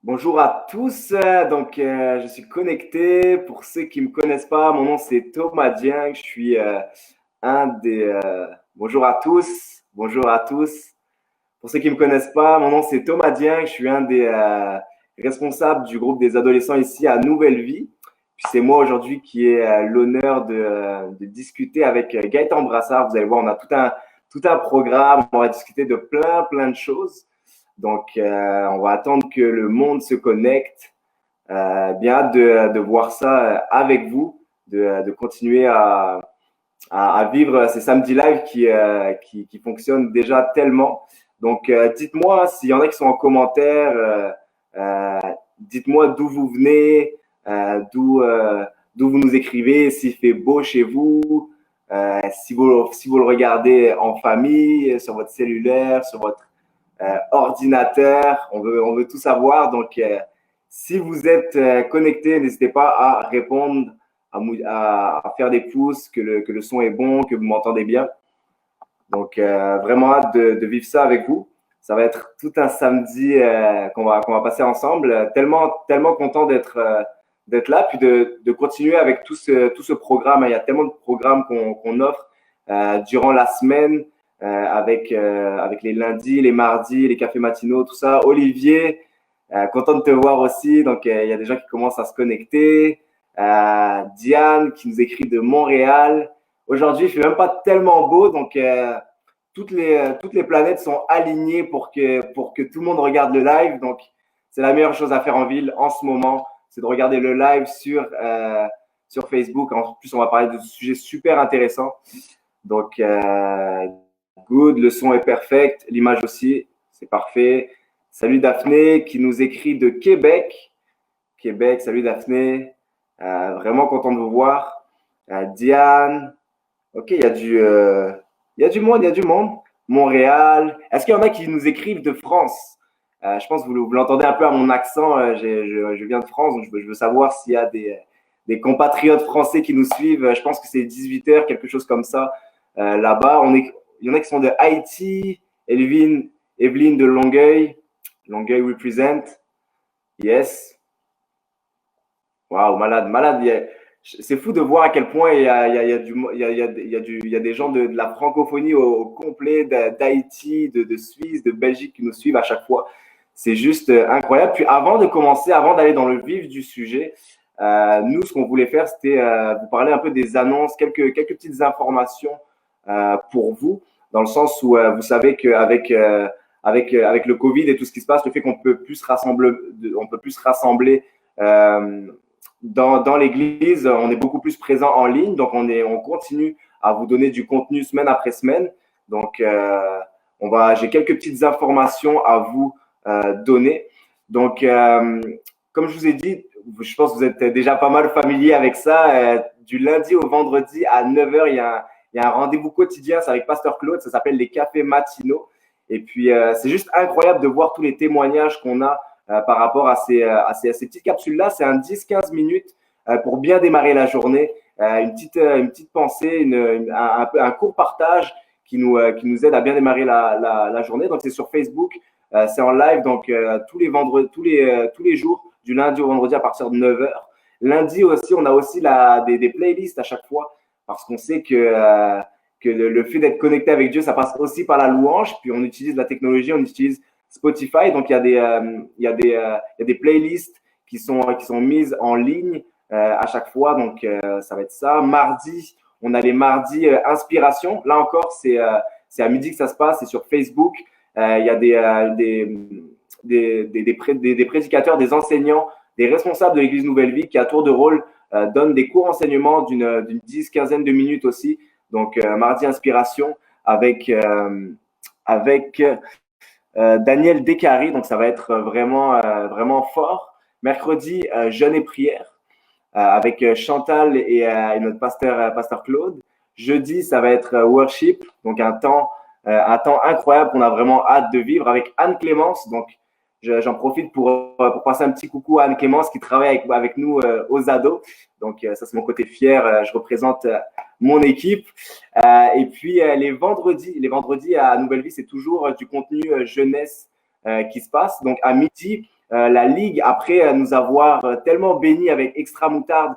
Bonjour à tous, je suis connecté. Pour ceux qui me connaissent pas, mon nom c'est Thomas Dieng. Je suis un des. Bonjour à tous, bonjour à tous. Pour ceux qui me connaissent pas, mon nom c'est Thomas Dieng. Je suis un des responsables du groupe des adolescents ici à Nouvelle Vie. Puis c'est moi aujourd'hui qui ai l'honneur de discuter avec Gaëtan Brassard. Vous allez voir, on a tout un programme. On va discuter de plein de choses. On va attendre que le monde se connecte. Bien hâte de voir ça avec vous, de continuer à vivre ces samedis live qui fonctionnent déjà tellement. Dites-moi s'il y en a qui sont en commentaire. Dites-moi d'où vous venez, d'où vous nous écrivez, s'il fait beau chez vous, si vous le regardez en famille, sur votre cellulaire, sur votre ordinateur. On veut tout savoir. Si vous êtes connecté, n'hésitez pas à répondre, à faire des pouces, que le son est bon, que vous m'entendez bien. Vraiment hâte de vivre ça avec vous. Ça va être tout un samedi qu'on va passer ensemble. Tellement content d'être là, puis de continuer avec tout ce programme. Il y a tellement de programmes qu'on offre durant la semaine avec les lundis, les mardis, les cafés matinaux, tout ça. Olivier, content de te voir aussi. Il y a des gens qui commencent à se connecter. Diane qui nous écrit de Montréal. Aujourd'hui, il fait même pas tellement beau, toutes les planètes sont alignées pour que tout le monde regarde le live. Donc, c'est la meilleure chose à faire en ville en ce moment, c'est de regarder le live sur Facebook. En plus, on va parler de sujets super intéressants. Good, le son est perfect, l'image aussi, c'est parfait. Salut Daphné qui nous écrit de Québec. Québec, salut Daphné. Vraiment content de vous voir. Diane. Ok, il y a du monde, il y a du monde. Montréal. Est-ce qu'il y en a qui nous écrivent de France? Je pense que vous l'entendez un peu à mon accent. Je viens de France, donc je veux savoir s'il y a des compatriotes français qui nous suivent. Je pense que c'est 18h, quelque chose comme ça. Là-bas, il y en a qui sont de Haïti. Evelyne de Longueuil. Longueuil represent. Yes. Waouh, malade. C'est fou de voir à quel point il y a des gens de la francophonie au complet, d'Haïti, de Suisse, de Belgique qui nous suivent à chaque fois. C'est juste incroyable. Puis avant de commencer, avant d'aller dans le vif du sujet, nous, ce qu'on voulait faire, c'était vous parler un peu des annonces, quelques petites informations pour vous, dans le sens où vous savez qu'avec le Covid et tout ce qui se passe, le fait qu'on peut plus se rassembler dans l'église, on est beaucoup plus présent en ligne, donc on continue à vous donner du contenu semaine après semaine. J'ai quelques petites informations à vous donner. Comme je vous ai dit, je pense que vous êtes déjà pas mal familier avec ça. Du lundi au vendredi à 9h, il y a un rendez-vous quotidien, c'est avec Pasteur Claude, ça s'appelle les cafés matinaux. Et puis, c'est juste incroyable de voir tous les témoignages qu'on a par rapport à ces petites capsules-là. C'est un 10-15 minutes pour bien démarrer la journée. Une petite pensée, un court partage qui nous aide à bien démarrer la journée. Donc, c'est sur Facebook, c'est en live, tous les vendredis, tous les jours, du lundi au vendredi à partir de 9h. Lundi aussi, on a aussi des playlists à chaque fois parce qu'on sait que le fait d'être connecté avec Dieu, ça passe aussi par la louange. Puis on utilise la technologie, on utilise Spotify. Donc, il y a des playlists qui sont mises en ligne à chaque fois. Ça va être ça. Mardi, on a les mardis inspiration. Là encore, c'est à midi que ça se passe. C'est sur Facebook. Il y a des prédicateurs, des enseignants, des responsables de l'Église Nouvelle Vie qui, à tour de rôle, donnent des cours enseignements d'une 10-15 de minutes aussi. Mardi inspiration avec Daniel Descaries, donc ça va être vraiment fort. Mercredi, jeûne et prière avec Chantal et notre pasteur Claude. Jeudi, ça va être worship, donc un temps incroyable qu'on a vraiment hâte de vivre avec Anne Clémence. Donc, j'en profite pour passer un petit coucou à Anne Clémence qui travaille avec nous aux ados. Ça, c'est mon côté fier. Je représente mon équipe. Et puis, les vendredis à Nouvelle Vie, c'est toujours du contenu jeunesse qui se passe. Donc, à midi, la Ligue, après nous avoir tellement bénis avec Extra Moutarde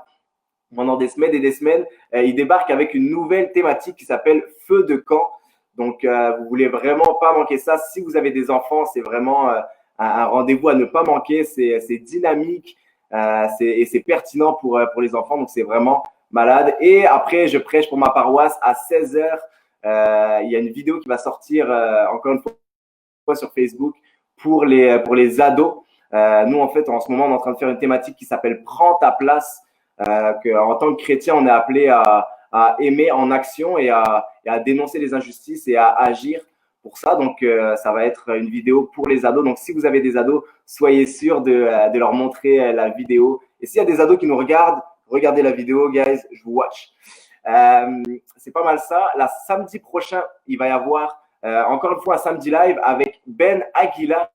pendant des semaines et des semaines, il débarque avec une nouvelle thématique qui s'appelle Feu de camp. Donc, vous voulez vraiment pas manquer ça. Si vous avez des enfants, c'est vraiment un rendez-vous à ne pas manquer. C'est dynamique et c'est pertinent pour les enfants. Donc, c'est vraiment malade. Et après, je prêche pour ma paroisse à 16h. Il y a une vidéo qui va sortir encore une fois sur Facebook pour les ados. Nous, en fait, en ce moment, on est en train de faire une thématique qui s'appelle Prends ta place. En tant que chrétien, on est appelé à aimer en action et à dénoncer les injustices et à agir pour ça. Donc, ça va être une vidéo pour les ados. Donc, si vous avez des ados, soyez sûr de leur montrer la vidéo. Et s'il y a des ados qui nous regardent, regardez la vidéo, guys, je vous watch. C'est pas mal ça. La samedi prochain, il va y avoir encore une fois un samedi live avec Ben Aguila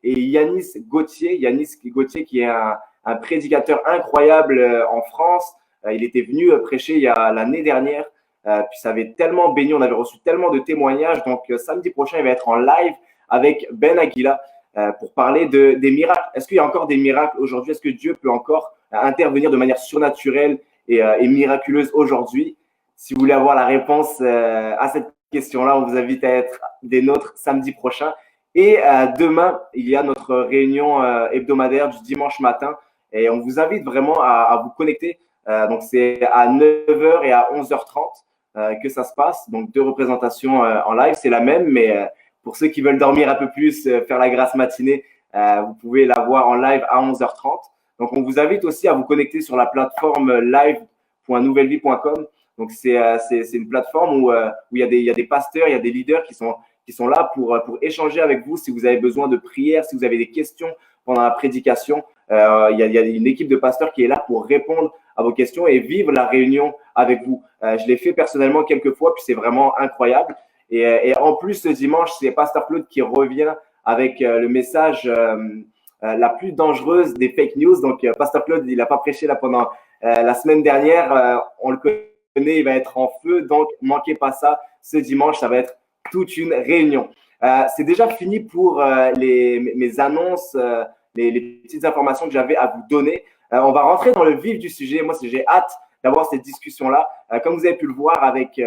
et Yanis Gauthier. Yanis Gauthier qui est un prédicateur incroyable en France. Il était venu prêcher il y a l'année dernière. Puis ça avait tellement béni, on avait reçu tellement de témoignages. Donc samedi prochain, il va être en live avec Ben Aguila pour parler des miracles. Est-ce qu'il y a encore des miracles aujourd'hui? Est-ce que Dieu peut encore intervenir de manière surnaturelle et miraculeuse aujourd'hui? Si vous voulez avoir la réponse à cette question-là, on vous invite à être des nôtres samedi prochain. Et demain, il y a notre réunion hebdomadaire du dimanche matin. Et on vous invite vraiment à vous connecter. Donc, c'est à 9h et à 11h30 que ça se passe. Donc, 2 représentations en live. C'est la même, mais pour ceux qui veulent dormir un peu plus, faire la grasse matinée, vous pouvez la voir en live à 11h30. Donc, on vous invite aussi à vous connecter sur la plateforme live.nouvellevie.com. Donc, c'est une plateforme où il y a des pasteurs, il y a des leaders qui sont là pour échanger avec vous si vous avez besoin de prière, si vous avez des questions pendant la prédication. Il y a une équipe de pasteurs qui est là pour répondre à vos questions et vivre la réunion avec vous. Je l'ai fait personnellement quelques fois, puis c'est vraiment incroyable. Et en plus, ce dimanche, c'est Pasteur Claude qui revient avec le message la plus dangereuse des fake news. Donc, Pasteur Claude, il n'a pas prêché là pendant la semaine dernière. On le connaît, il va être en feu. Donc, manquez pas ça. Ce dimanche, ça va être toute une réunion. C'est déjà fini pour mes annonces, les petites informations que j'avais à vous donner. On va rentrer dans le vif du sujet. Moi, j'ai hâte d'avoir cette discussion-là. Comme vous avez pu le voir avec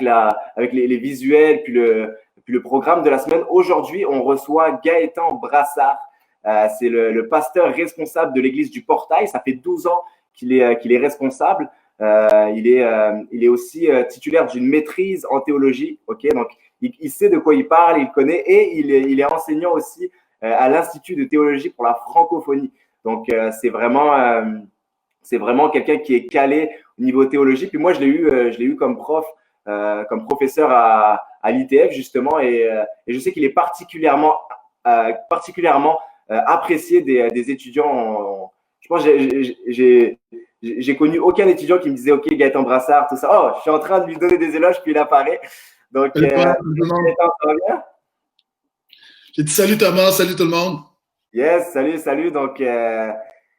les visuels, puis le programme de la semaine. Aujourd'hui, on reçoit Gaëtan Brassard. C'est le pasteur responsable de l'église du Portail. Ça fait 12 ans qu'il est responsable. Il est aussi titulaire d'une maîtrise en théologie. Ok, donc il sait de quoi il parle, il connaît et il est enseignant aussi à l'Institut de théologie pour la francophonie. Donc c'est vraiment quelqu'un qui est calé au niveau théologie. Puis moi je l'ai eu comme prof, comme professeur à l'ITF justement et je sais qu'il est particulièrement apprécié des étudiants. Je pense que j'ai connu aucun étudiant qui me disait OK, Gaëtan Brassard, tout ça. Oh, je suis en train de lui donner des éloges, puis il apparaît. Donc, Gaëtan, ça va bien? J'ai dit salut Thomas, salut tout le monde. Yes, salut. Donc,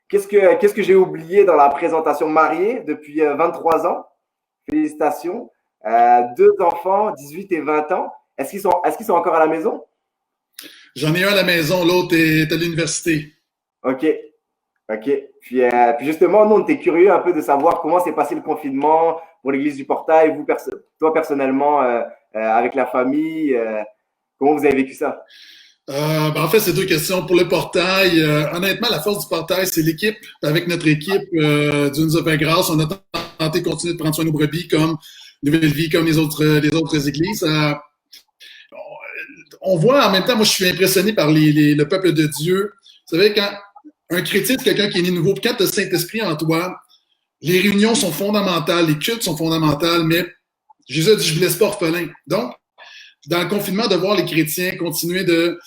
qu'est-ce que j'ai oublié dans la présentation? Marié depuis 23 ans. Félicitations. 2 enfants, 18 et 20 ans. Est-ce qu'ils sont encore à la maison? J'en ai un à la maison, l'autre est à l'université. OK. Puis justement, nous, on était curieux un peu de savoir comment s'est passé le confinement pour l'église du Portail, toi personnellement, avec la famille, comment vous avez vécu ça? En fait, c'est 2 questions. Pour le Portail, honnêtement, la force du Portail, c'est l'équipe. Avec notre équipe, Dieu nous a fait grâce. On a tenté de continuer de prendre soin de nos brebis comme Nouvelle Vie, comme les autres églises. On voit en même temps, moi, je suis impressionné par le peuple de Dieu. Vous savez, quand un chrétien, c'est quelqu'un qui est né nouveau, puis quand tu as le Saint-Esprit en toi, les réunions sont fondamentales, les cultes sont fondamentales, mais Jésus a dit, je ne vous laisse pas orphelin. Donc, dans le confinement, de voir les chrétiens continuer de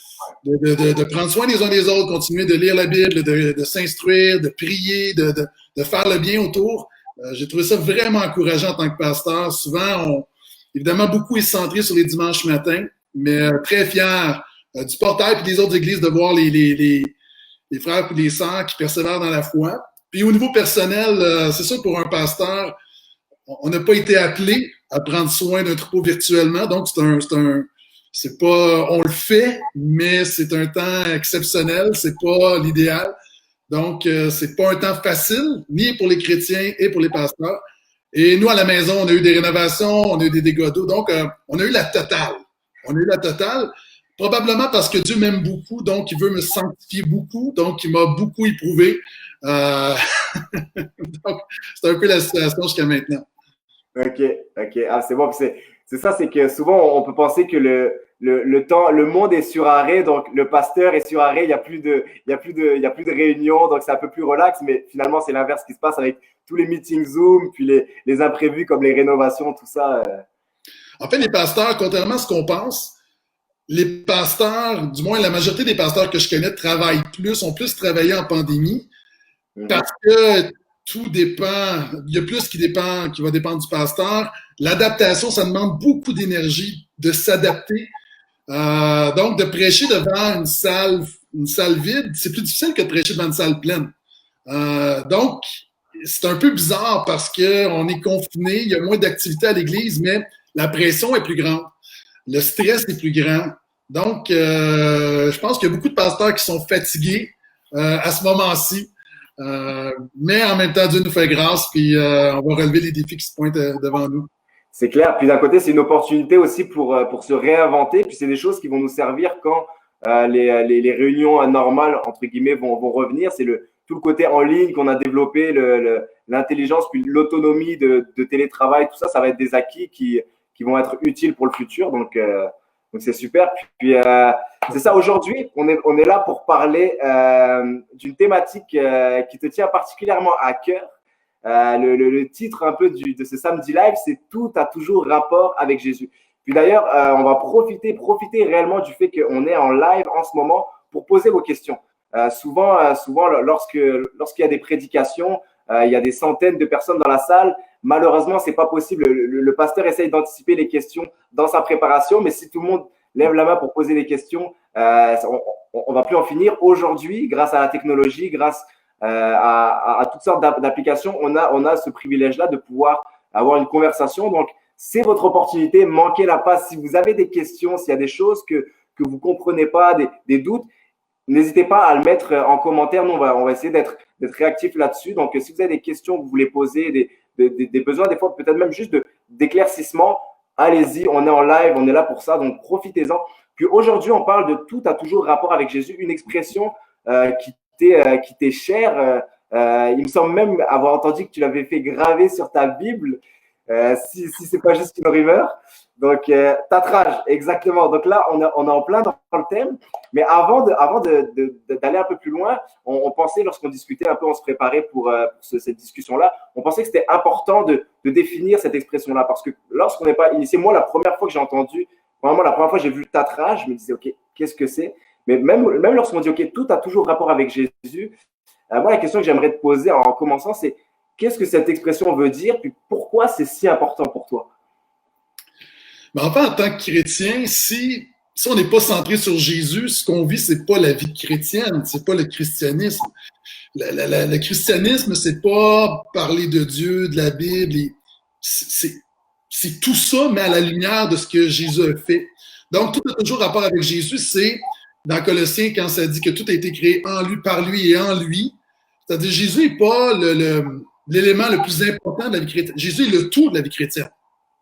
prendre soin les uns des autres, continuer de lire la Bible, de s'instruire, de prier, de faire le bien autour. J'ai trouvé ça vraiment encourageant en tant que pasteur. Souvent, évidemment, beaucoup est centré sur les dimanches matins, mais très fier du Portail et des autres églises de voir les frères et les sœurs qui persévèrent dans la foi. Puis au niveau personnel, c'est sûr, pour un pasteur, on n'a pas été appelé à prendre soin d'un troupeau virtuellement, donc c'est C'est pas, on le fait, mais c'est un temps exceptionnel, c'est pas l'idéal. Donc, c'est pas un temps facile, ni pour les chrétiens et pour les pasteurs. Et nous, à la maison, on a eu des rénovations, on a eu des dégâts d'eau. Donc, on a eu la totale. On a eu la totale, probablement parce que Dieu m'aime beaucoup, donc il veut me sanctifier beaucoup, donc il m'a beaucoup éprouvé. Donc, c'est un peu la situation jusqu'à maintenant. Ok, ok. Ah, c'est bon. C'est ça, c'est que souvent, on peut penser que le temps, le monde est sur arrêt, donc le pasteur est sur arrêt, il y a plus de réunions, donc c'est un peu plus relax, mais finalement, c'est l'inverse qui se passe avec tous les meetings Zoom, puis les imprévus comme les rénovations, tout ça. En fait, les pasteurs, contrairement à ce qu'on pense, les pasteurs, du moins la majorité des pasteurs que je connais, travaillent plus, ont plus travaillé en pandémie parce que tout dépend, il y a plus qui va dépendre du pasteur. L'adaptation, ça demande beaucoup d'énergie de s'adapter. Donc, de prêcher devant une salle vide, c'est plus difficile que de prêcher devant une salle pleine. Donc, c'est un peu bizarre parce qu'on est confiné, il y a moins d'activité à l'église, mais la pression est plus grande. Le stress est plus grand. Donc, je pense qu'il y a beaucoup de pasteurs qui sont fatigués à ce moment-ci. Mais en même temps, Dieu nous fait grâce, puis on va relever les défis qui se pointent devant nous. C'est clair. Puis d'un côté, c'est une opportunité aussi pour se réinventer. Puis c'est des choses qui vont nous servir quand les réunions normales, entre guillemets, vont revenir. C'est tout le côté en ligne qu'on a développé, l'intelligence, puis l'autonomie de télétravail, tout ça, ça va être des acquis qui vont être utiles pour le futur. Donc c'est super. Puis c'est ça, aujourd'hui, on est là pour parler d'une thématique qui te tient particulièrement à cœur. Le titre un peu de ce samedi live, c'est Tout a toujours rapport avec Jésus. Puis d'ailleurs, on va profiter réellement du fait qu'on est en live en ce moment pour poser vos questions. Souvent, lorsqu'il y a des prédications, il y a des centaines de personnes dans la salle. Malheureusement, c'est pas possible. Le pasteur essaye d'anticiper les questions dans sa préparation, mais si tout le monde lève la main pour poser des questions, on va plus en finir. Aujourd'hui, grâce à la technologie, grâce à toutes sortes d'applications, on a ce privilège-là de pouvoir avoir une conversation. Donc, c'est votre opportunité. Manquez-la pas. Si vous avez des questions, s'il y a des choses que vous ne comprenez pas, des doutes, n'hésitez pas à le mettre en commentaire. Nous, on va essayer d'être réactifs là-dessus. Donc, si vous avez des questions que vous voulez poser, des besoins, des fois peut-être même juste d'éclaircissement, allez-y, on est en live, on est là pour ça, donc profitez-en. Puis aujourd'hui, on parle de Tout a toujours rapport avec Jésus, une expression qui t'est chère. Il me semble même avoir entendu que tu l'avais fait graver sur ta Bible, si c'est pas juste une rumeur. Donc, Tatrage, exactement. Donc là, on est en plein dans le thème. Mais avant d'aller un peu plus loin, on pensait, lorsqu'on discutait un peu, on se préparait pour cette discussion-là, on pensait que c'était important de définir cette expression-là. Parce que lorsqu'on n'est pas initié, moi, la première fois que j'ai entendu, vraiment la première fois que j'ai vu Tatrage, je me disais, OK, qu'est-ce que c'est? Mais même lorsqu'on dit, OK, tout a toujours rapport avec Jésus, moi, la question que j'aimerais te poser en commençant, c'est qu'est-ce que cette expression veut dire? Puis pourquoi c'est si important pour toi? Mais enfin, en tant que chrétien, si on n'est pas centré sur Jésus, ce qu'on vit, c'est pas la vie chrétienne, c'est pas le christianisme. Le christianisme, c'est pas parler de Dieu, de la Bible. C'est tout ça, mais à la lumière de ce que Jésus a fait. Donc, tout a toujours rapport avec Jésus. C'est dans Colossiens, quand ça dit que tout a été créé en lui, par lui et en lui. C'est-à-dire, Jésus n'est pas l'élément le plus important de la vie chrétienne. Jésus est le tout de la vie chrétienne.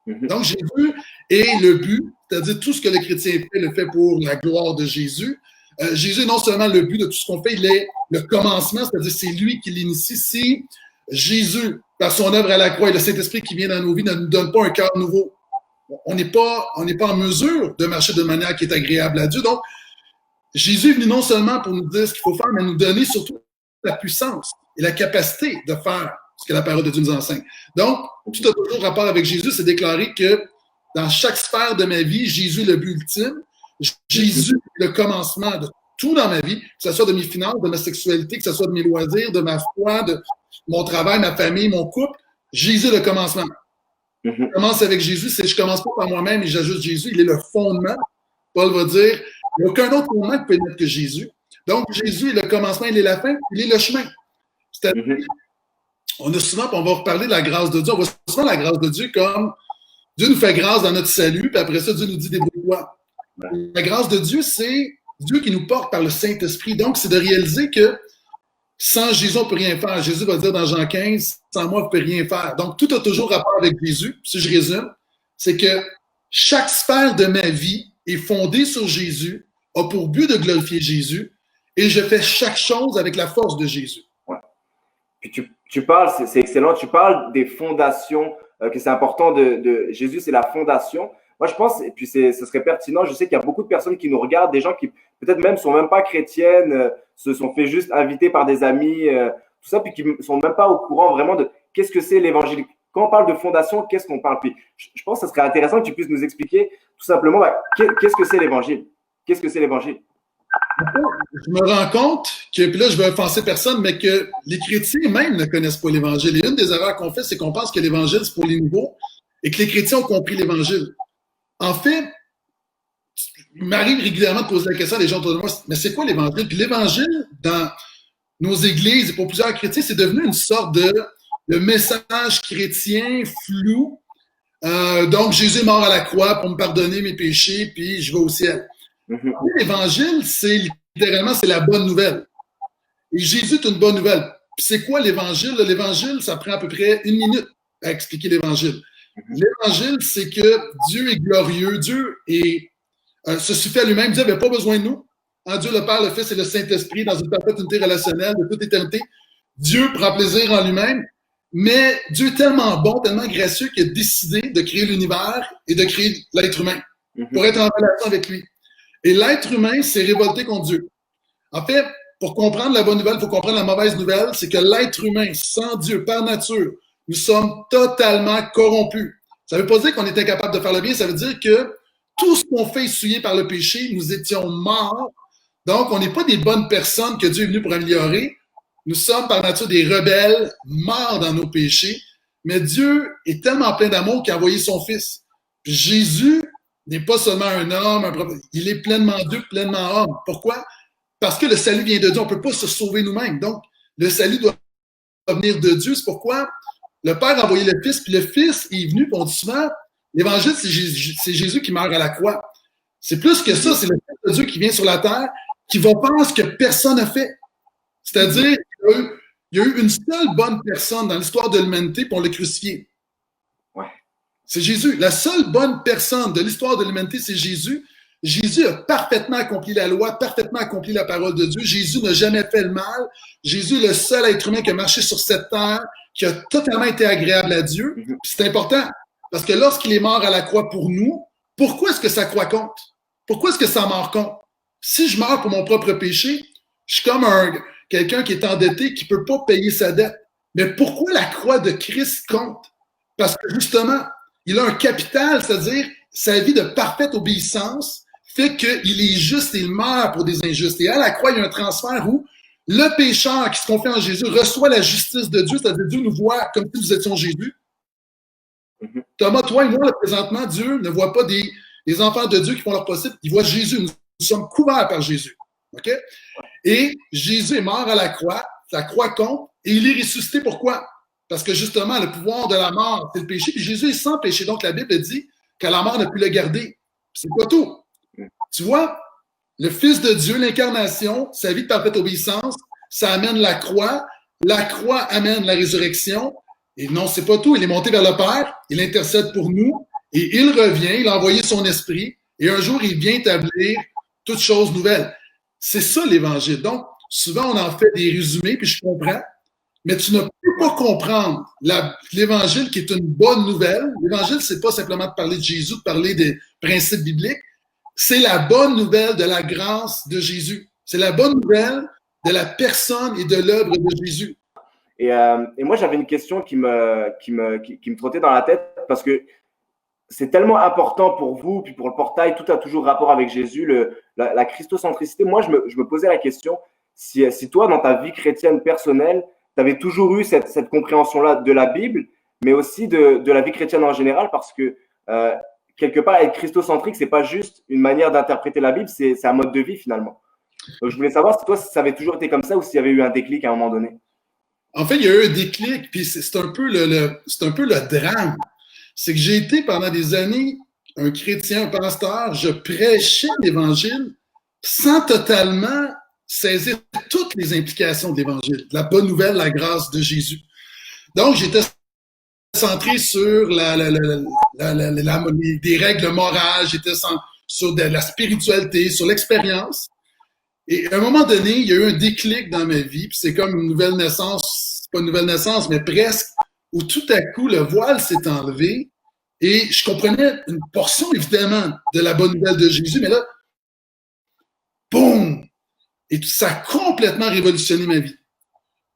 Donc, Jésus est le but, c'est-à-dire tout ce que le chrétien fait, le fait pour la gloire de Jésus. Jésus est non seulement le but de tout ce qu'on fait, il est le commencement, c'est-à-dire c'est lui qui l'initie. Si Jésus, par son œuvre à la croix et le Saint-Esprit qui vient dans nos vies, ne nous donne pas un cœur nouveau, on n'est pas en mesure de marcher de manière qui est agréable à Dieu. Donc, Jésus est venu non seulement pour nous dire ce qu'il faut faire, mais nous donner surtout la puissance et la capacité de faire ce que la parole de Dieu nous enseigne. Donc, tout a toujours rapport avec Jésus, c'est déclarer que dans chaque sphère de ma vie, Jésus est le but ultime. Jésus est le commencement de tout dans ma vie, que ce soit de mes finances, de ma sexualité, que ce soit de mes loisirs, de ma foi, de mon travail, ma famille, mon couple. Jésus est le commencement. Je commence avec Jésus, je commence pas par moi-même et j'ajoute Jésus, il est le fondement. Paul va dire, il n'y a aucun autre fondement qui peut naître que Jésus. Donc, Jésus est le commencement, il est la fin, il est le chemin. C'est-à-dire, on va reparler de la grâce de Dieu, on voit souvent la grâce de Dieu comme Dieu nous fait grâce dans notre salut, puis après ça, Dieu nous dit débrouille-toi. La grâce de Dieu, c'est Dieu qui nous porte par le Saint-Esprit. Donc, c'est de réaliser que sans Jésus, on ne peut rien faire. Jésus va dire dans Jean 15, sans moi, vous ne pouvez rien faire. Donc, tout a toujours rapport avec Jésus. Si je résume, c'est que chaque sphère de ma vie est fondée sur Jésus, a pour but de glorifier Jésus, et je fais chaque chose avec la force de Jésus. Ouais. Puis tu parles, c'est excellent, tu parles des fondations, que c'est important de Jésus, c'est la fondation. Moi, je pense, et puis ce serait pertinent, je sais qu'il y a beaucoup de personnes qui nous regardent, des gens qui peut-être même sont même pas chrétiennes, se sont fait juste inviter par des amis, tout ça, puis qui sont même pas au courant vraiment de qu'est-ce que c'est l'évangile. Quand on parle de fondation, qu'est-ce qu'on parle? Puis je pense que ce serait intéressant que tu puisses nous expliquer tout simplement qu'est-ce que c'est l'évangile? Qu'est-ce que c'est l'évangile? Je me rends compte que, puis là, je ne vais offenser personne, mais que les chrétiens même ne connaissent pas l'Évangile. Et une des erreurs qu'on fait, c'est qu'on pense que l'Évangile, c'est pour les nouveaux et que les chrétiens ont compris l'Évangile. En fait, il m'arrive régulièrement de poser la question à des gens autour de moi, mais c'est quoi l'Évangile? Puis l'Évangile, dans nos églises et pour plusieurs chrétiens, c'est devenu une sorte de message chrétien flou. Donc, Jésus est mort à la croix pour me pardonner mes péchés, puis je vais au ciel. L'évangile, c'est littéralement, c'est la bonne nouvelle. Et Jésus est une bonne nouvelle. Puis c'est quoi l'évangile? L'évangile, ça prend à peu près 1 minute à expliquer l'évangile. L'évangile, c'est que Dieu est glorieux, Dieu se suffit à lui-même, Dieu n'avait pas besoin de nous. En Dieu, le Père, le Fils et le Saint-Esprit, dans une parfaite unité relationnelle de toute éternité, Dieu prend plaisir en lui-même, mais Dieu est tellement bon, tellement gracieux qu'il a décidé de créer l'univers et de créer l'être humain pour être en relation avec lui. Et l'être humain s'est révolté contre Dieu. En fait, pour comprendre la bonne nouvelle, il faut comprendre la mauvaise nouvelle, c'est que l'être humain, sans Dieu, par nature, nous sommes totalement corrompus. Ça ne veut pas dire qu'on est incapable de faire le bien, ça veut dire que tout ce qu'on fait est souillé par le péché, nous étions morts. Donc, on n'est pas des bonnes personnes que Dieu est venu pour améliorer. Nous sommes par nature des rebelles, morts dans nos péchés. Mais Dieu est tellement plein d'amour qu'il a envoyé son Fils. Puis Jésus n'est pas seulement un homme, il est pleinement Dieu, pleinement homme. Pourquoi? Parce que le salut vient de Dieu. On ne peut pas se sauver nous-mêmes. Donc, le salut doit venir de Dieu. C'est pourquoi le Père a envoyé le Fils, puis le Fils est venu, puis on dit souvent, l'Évangile, c'est Jésus qui meurt à la croix. C'est plus que ça, c'est le Fils de Dieu qui vient sur la terre, qui va faire ce que personne n'a fait. C'est-à-dire qu'il y a eu une seule bonne personne dans l'histoire de l'humanité, puis on l'a crucifié. Ouais. C'est Jésus. La seule bonne personne de l'histoire de l'humanité, c'est Jésus. Jésus a parfaitement accompli la loi, parfaitement accompli la parole de Dieu. Jésus n'a jamais fait le mal. Jésus est le seul être humain qui a marché sur cette terre, qui a totalement été agréable à Dieu. Puis c'est important, parce que lorsqu'il est mort à la croix pour nous, pourquoi est-ce que sa croix compte? Pourquoi est-ce que sa mort compte? Si je meurs pour mon propre péché, je suis comme quelqu'un qui est endetté, qui ne peut pas payer sa dette. Mais pourquoi la croix de Christ compte? Parce que justement, il a un capital, c'est-à-dire sa vie de parfaite obéissance fait qu'il est juste et il meurt pour des injustes. Et à la croix, il y a un transfert où le pécheur qui se confie en Jésus reçoit la justice de Dieu, c'est-à-dire Dieu nous voit comme si nous étions Jésus. Thomas, toi et moi, présentement, Dieu ne voit pas des enfants de Dieu qui font leur possible. Il voit Jésus. Nous sommes couverts par Jésus. OK? Et Jésus est mort à la croix. La croix compte. Et il est ressuscité. Pourquoi? Parce que justement, le pouvoir de la mort, c'est le péché. Puis Jésus est sans péché. Donc, la Bible dit que la mort n'a pu le garder. C'est pas tout. Tu vois, le Fils de Dieu, l'incarnation, sa vie de parfaite obéissance, ça amène la croix. La croix amène la résurrection. Et non, c'est pas tout. Il est monté vers le Père. Il intercède pour nous. Et il revient. Il a envoyé son esprit. Et un jour, il vient établir toutes choses nouvelles. C'est ça, l'Évangile. Donc, souvent, on en fait des résumés, puis je comprends. Mais tu ne peux pas comprendre l'Évangile qui est une bonne nouvelle. L'Évangile, c'est pas simplement de parler de Jésus, de parler des principes bibliques. C'est la bonne nouvelle de la grâce de Jésus. C'est la bonne nouvelle de la personne et de l'œuvre de Jésus. Et moi, j'avais une question qui me trottait dans la tête parce que c'est tellement important pour vous, puis pour le portail, tout a toujours rapport avec Jésus, la christocentricité. Moi, je me posais la question, si toi, dans ta vie chrétienne personnelle, tu avais toujours eu cette compréhension-là de la Bible, mais aussi de la vie chrétienne en général, parce que quelque part, être christocentrique, c'est pas juste une manière d'interpréter la Bible, c'est un mode de vie finalement. Donc, je voulais savoir si toi, ça avait toujours été comme ça ou s'il y avait eu un déclic à un moment donné. En fait, il y a eu un déclic, puis c'est un peu le drame. C'est que j'ai été pendant des années un chrétien, un pasteur, je prêchais l'Évangile sans totalement saisir toutes les implications de l'Évangile, la bonne nouvelle, la grâce de Jésus. Donc, j'étais centré sur des règles morales, j'étais sur de la spiritualité, sur l'expérience. Et à un moment donné, il y a eu un déclic dans ma vie, puis c'est comme une nouvelle naissance, c'est pas une nouvelle naissance, mais presque, où tout à coup, le voile s'est enlevé et je comprenais une portion, évidemment, de la bonne nouvelle de Jésus, mais là, boum! Et ça a complètement révolutionné ma vie.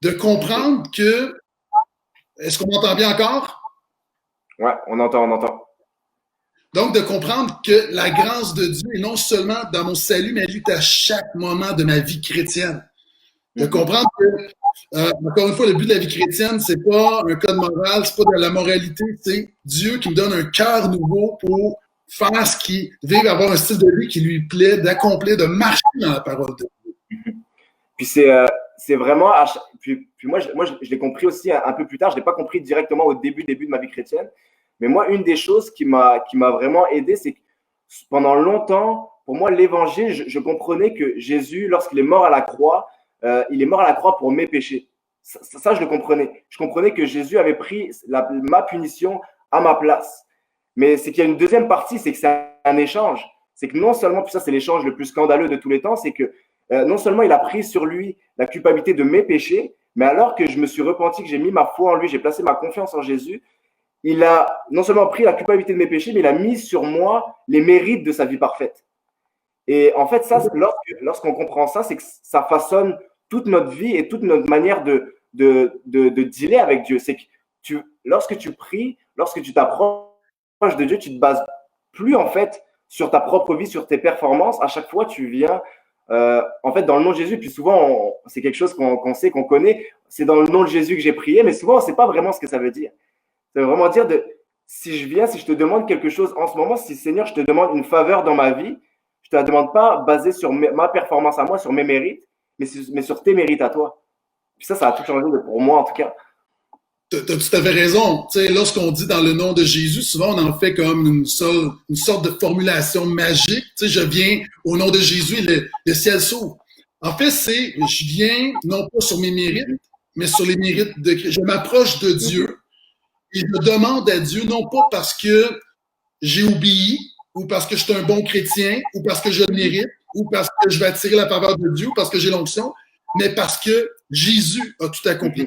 De comprendre que... Est-ce qu'on m'entend bien encore? Ouais, on entend, on entend. Donc, de comprendre que la grâce de Dieu est non seulement dans mon salut, mais elle est à chaque moment de ma vie chrétienne. De comprendre que, encore une fois, le but de la vie chrétienne, c'est pas un code moral, c'est pas de la moralité, c'est Dieu qui me donne un cœur nouveau pour faire ce qui vivre, avoir un style de vie qui lui plaît, d'accomplir, de marcher dans la parole de Dieu. Puis c'est vraiment, puis moi, je l'ai compris aussi un peu plus tard. Je l'ai pas compris directement au début de ma vie chrétienne. Mais moi, une des choses qui m'a vraiment aidé, c'est que pendant longtemps, pour moi, l'évangile, je comprenais que Jésus, lorsqu'il est mort à la croix, il est mort à la croix pour mes péchés. Ça, je le comprenais. Je comprenais que Jésus avait pris ma punition à ma place. Mais c'est qu'il y a une deuxième partie, c'est que c'est un échange. C'est que non seulement, puis ça, c'est l'échange le plus scandaleux de tous les temps, c'est que non seulement il a pris sur lui la culpabilité de mes péchés, mais alors que je me suis repenti, que j'ai mis ma foi en lui, j'ai placé ma confiance en Jésus, il a non seulement pris la culpabilité de mes péchés, mais il a mis sur moi les mérites de sa vie parfaite. Et en fait, ça, lorsqu'on comprend ça, c'est que ça façonne toute notre vie et toute notre manière de dealer avec Dieu. C'est que lorsque tu pries, lorsque tu t'approches de Dieu, tu te bases plus en fait sur ta propre vie, sur tes performances. À chaque fois, tu viens en fait dans le nom de Jésus. Puis souvent, c'est quelque chose qu'on sait, qu'on connaît. C'est dans le nom de Jésus que j'ai prié, mais souvent, on ne sait pas vraiment ce que ça veut dire. Ça veut vraiment dire si je te demande quelque chose en ce moment, si Seigneur, je te demande une faveur dans ma vie, je ne te la demande pas basée sur ma performance à moi, sur mes mérites, mais sur tes mérites à toi. Puis ça a tout changé pour moi en tout cas. Tu as tout à fait raison. Lorsqu'on dit dans le nom de Jésus, souvent on en fait comme une sorte de formulation magique. Je viens au nom de Jésus et le ciel s'ouvre. En fait, je viens non pas sur mes mérites, mais sur les mérites de Christ. Je m'approche de Dieu et je demande à Dieu, non pas parce que j'ai obéi, ou parce que je suis un bon chrétien, ou parce que je le mérite, ou parce que je vais attirer la faveur de Dieu, ou parce que j'ai l'onction, mais parce que Jésus a tout accompli.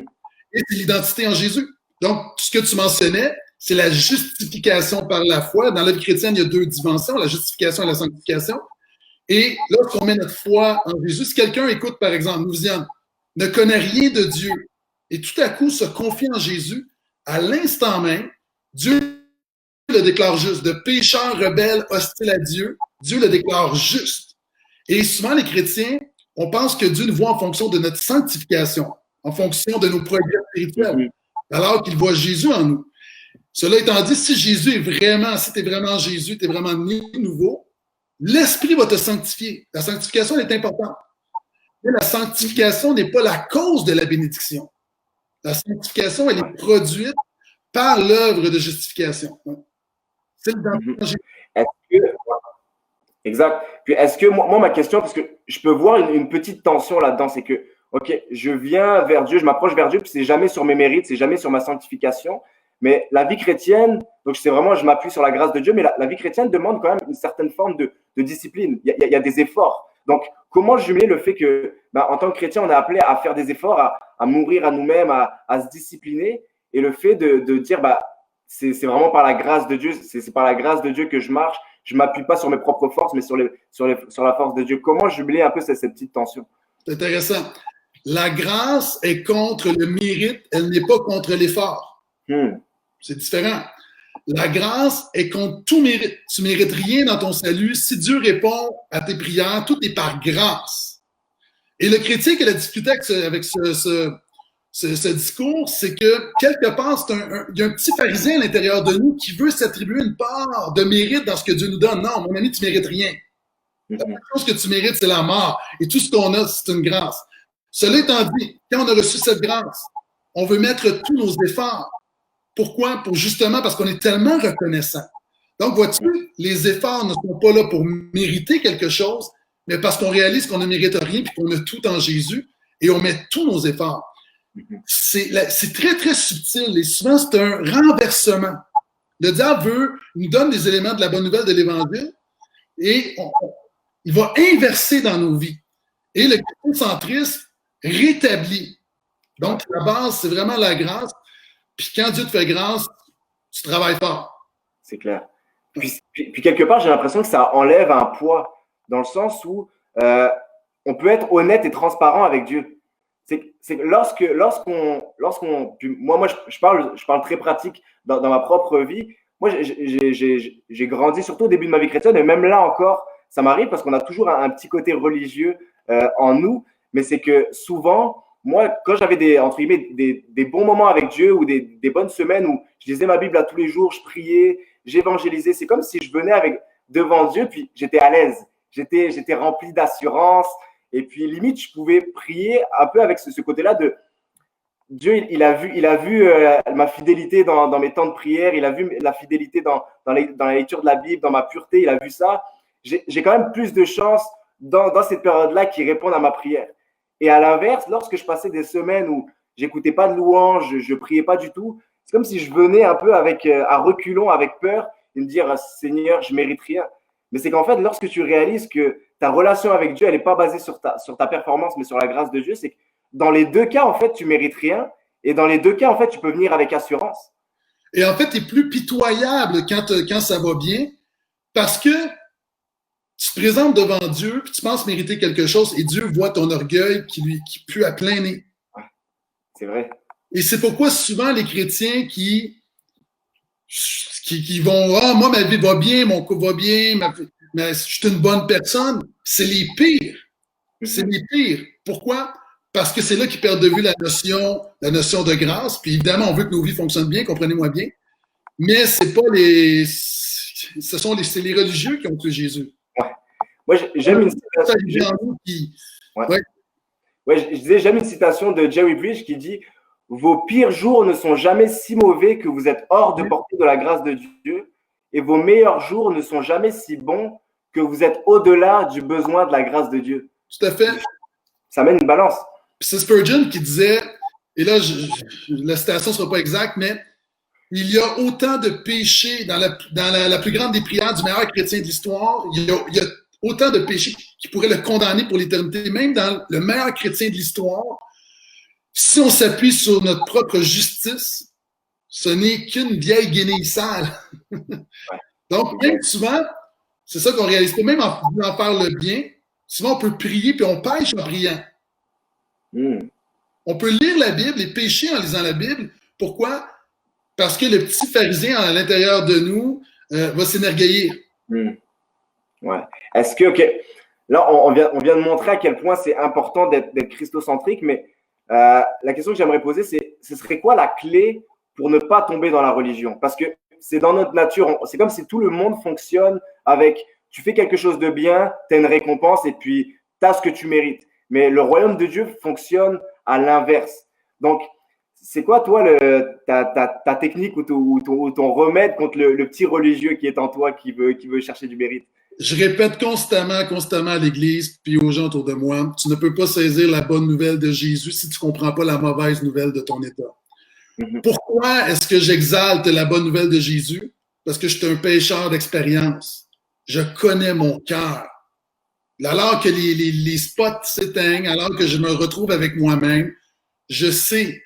Et c'est l'identité en Jésus. Donc, ce que tu mentionnais, c'est la justification par la foi. Dans la vie chrétienne, il y a deux dimensions, la justification et la sanctification. Et lorsqu'on met notre foi en Jésus, si quelqu'un écoute, par exemple, Louisiane, ne connaît rien de Dieu, et tout à coup se confie en Jésus, à l'instant même, Dieu le déclare juste. De pécheur, rebelle, hostile à Dieu, Dieu le déclare juste. Et souvent, les chrétiens, on pense que Dieu nous voit en fonction de notre sanctification, en fonction de nos progrès spirituels, alors qu'il voit Jésus en nous. Cela étant dit, si Jésus est vraiment, si tu es vraiment Jésus, tu es vraiment né nouveau, l'Esprit va te sanctifier. La sanctification est importante. Mais la sanctification n'est pas la cause de la bénédiction. La sanctification, elle est produite par l'œuvre de justification. C'est le danger. Exact. Puis est-ce que moi, ma question, parce que je peux voir une petite tension là-dedans, c'est que, ok, je viens vers Dieu, je m'approche vers Dieu, puis c'est jamais sur mes mérites, c'est jamais sur ma sanctification. Mais la vie chrétienne, donc c'est vraiment, je m'appuie sur la grâce de Dieu, mais la vie chrétienne demande quand même une certaine forme de discipline. Il y a des efforts. Donc, comment jumeler le fait que, en tant que chrétien, on est appelé à faire des efforts, à mourir à nous-mêmes, à se discipliner, et le fait de dire, c'est vraiment par la grâce de Dieu, c'est par la grâce de Dieu que je marche. Je ne m'appuie pas sur mes propres forces, mais sur la force de Dieu. Comment jumeler un peu cette petite tension? C'est intéressant. La grâce est contre le mérite, elle n'est pas contre l'effort. C'est différent. La grâce est contre tout mérite. Tu ne mérites rien dans ton salut. Si Dieu répond à tes prières, tout est par grâce. Et le chrétien qui a la difficulté avec ce discours, c'est que quelque part, il y a un petit pharisien à l'intérieur de nous qui veut s'attribuer une part de mérite dans ce que Dieu nous donne. Non, mon ami, tu ne mérites rien. La seule chose que tu mérites, c'est la mort. Et tout ce qu'on a, c'est une grâce. Cela étant dit, quand on a reçu cette grâce, on veut mettre tous nos efforts. Pourquoi? Justement parce qu'on est tellement reconnaissant. Donc, vois-tu, les efforts ne sont pas là pour mériter quelque chose, mais parce qu'on réalise qu'on ne mérite rien puis qu'on a tout en Jésus et on met tous nos efforts. C'est très, très subtil et souvent, c'est un renversement. Le diable nous donne des éléments de la bonne nouvelle de l'Évangile et il va inverser dans nos vies. Et le christocentrisme rétablit. Donc, la base, c'est vraiment la grâce. Puis quand Dieu te fait grâce, tu travailles fort. C'est clair. Puis quelque part, j'ai l'impression que ça enlève un poids, dans le sens où on peut être honnête et transparent avec Dieu. C'est que lorsqu'on moi je parle très pratique dans ma propre vie. Moi, j'ai grandi surtout au début de ma vie chrétienne, et même là encore, ça m'arrive parce qu'on a toujours un petit côté religieux en nous, mais c'est que souvent, moi, quand j'avais entre guillemets, des bons moments avec Dieu ou des bonnes semaines où je lisais ma Bible à tous les jours, je priais, j'évangélisais, c'est comme si je venais devant Dieu, puis j'étais à l'aise, j'étais rempli d'assurance, et puis limite, je pouvais prier un peu avec ce côté-là de Dieu, il a vu ma fidélité dans mes temps de prière, il a vu la fidélité dans la lecture de la Bible, dans ma pureté, il a vu ça. J'ai quand même plus de chance dans cette période-là qui répondent à ma prière. Et à l'inverse, lorsque je passais des semaines où j'écoutais pas de louanges, je priais pas du tout, c'est comme si je venais un peu à reculons, avec peur, et me dire Seigneur, je mérite rien. Mais c'est qu'en fait, lorsque tu réalises que ta relation avec Dieu, elle n'est pas basée sur ta performance, mais sur la grâce de Dieu, c'est que dans les deux cas, en fait, tu mérites rien. Et dans les deux cas, en fait, tu peux venir avec assurance. Et en fait, tu es plus pitoyable quand ça va bien parce que tu te présentes devant Dieu puis tu penses mériter quelque chose et Dieu voit ton orgueil qui pue à plein nez. Ouais, c'est vrai. Et c'est pourquoi souvent les chrétiens qui vont « Ah, moi, ma vie va bien, mon couple va bien, mais je suis une bonne personne », c'est les pires. C'est les pires. Pourquoi? Parce que c'est là qu'ils perdent de vue la notion de grâce. Puis évidemment, on veut que nos vies fonctionnent bien, comprenez-moi bien. Mais c'est pas c'est les religieux qui ont tué Jésus. Ouais. Moi, j'aime une citation. Je disais, j'aime une citation de Jerry Bridge qui dit « Vos pires jours ne sont jamais si mauvais que vous êtes hors de portée de la grâce de Dieu, et vos meilleurs jours ne sont jamais si bons que vous êtes au-delà du besoin de la grâce de Dieu. » Tout à fait. Ça mène une balance. C'est Spurgeon qui disait, et là, la citation ne sera pas exacte, mais il y a autant de péchés dans la plus grande des prières du meilleur chrétien de l'histoire, il y a autant de péchés qui pourraient le condamner pour l'éternité, même dans le meilleur chrétien de l'histoire. Si on s'appuie sur notre propre justice, ce n'est qu'une vieille guenille sale. Donc, même souvent, c'est ça qu'on réalise pas, même en voulant faire le bien, souvent on peut prier puis on pêche en priant. On peut lire la Bible et pécher en lisant la Bible. Pourquoi? Parce que le petit pharisien à l'intérieur de nous va s'énergueillir. Ouais. Est-ce que, OK, là, on vient de montrer à quel point c'est important d'être christocentrique, mais la question que j'aimerais poser, c'est ce serait quoi la clé pour ne pas tomber dans la religion? Parce que c'est dans notre nature, c'est comme si tout le monde fonctionne avec tu fais quelque chose de bien, tu as une récompense et puis tu as ce que tu mérites. Mais le royaume de Dieu fonctionne à l'inverse. Donc, c'est quoi, toi, ta technique ou ton remède contre le petit religieux qui est en toi, qui veut chercher du mérite? Je répète constamment à l'Église puis aux gens autour de moi, tu ne peux pas saisir la bonne nouvelle de Jésus si tu ne comprends pas la mauvaise nouvelle de ton état. Pourquoi est-ce que j'exalte la bonne nouvelle de Jésus? Parce que je suis un pécheur d'expérience. Je connais mon cœur. Alors que les spots s'éteignent, alors que je me retrouve avec moi-même, je sais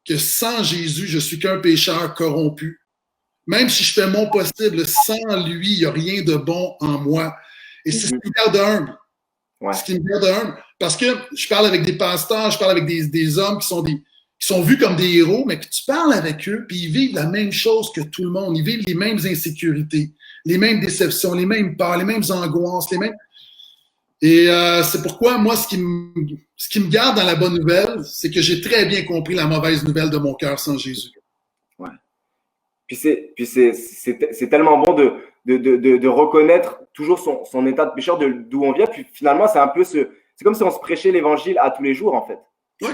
que sans Jésus, je suis qu'un pécheur corrompu. Même si je fais mon possible, sans lui, il n'y a rien de bon en moi. Et c'est ce qui me garde humble. Ouais. Ce qui me garde humble. Parce que je parle avec des pasteurs, je parle avec des hommes qui sont vus comme des héros, mais que tu parles avec eux, puis ils vivent la même chose que tout le monde. Ils vivent les mêmes insécurités, les mêmes déceptions, les mêmes peurs, les mêmes angoisses, les mêmes... Et c'est pourquoi, moi, ce qui me garde dans la bonne nouvelle, c'est que j'ai très bien compris la mauvaise nouvelle de mon cœur sans Jésus. Ouais. Puis c'est tellement bon de reconnaître toujours son état de pécheur, d'où on vient. Puis finalement, c'est comme si on se prêchait l'évangile à tous les jours, en fait. Oui.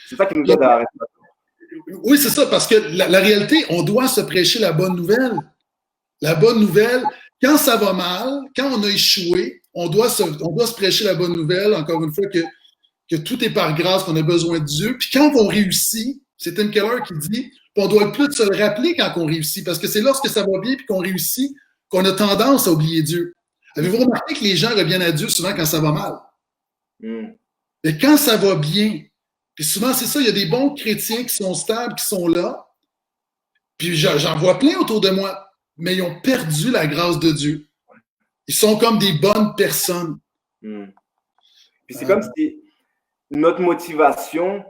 C'est ça qui nous aide à rester. Oui, c'est ça, parce que la réalité, on doit se prêcher la bonne nouvelle. La bonne nouvelle, quand ça va mal, quand on a échoué, on doit se prêcher la bonne nouvelle, encore une fois, que tout est par grâce, qu'on a besoin de Dieu. Puis quand on réussit, c'est Tim Keller qui dit, on doit plus se le rappeler quand on réussit, parce que c'est lorsque ça va bien et qu'on réussit qu'on a tendance à oublier Dieu. Avez-vous remarqué que les gens reviennent à Dieu souvent quand ça va mal? Mais quand ça va bien, puis souvent c'est ça, il y a des bons chrétiens qui sont stables, qui sont là, puis j'en vois plein autour de moi, mais ils ont perdu la grâce de Dieu. Ils sont comme des bonnes personnes. Puis c'est comme si notre motivation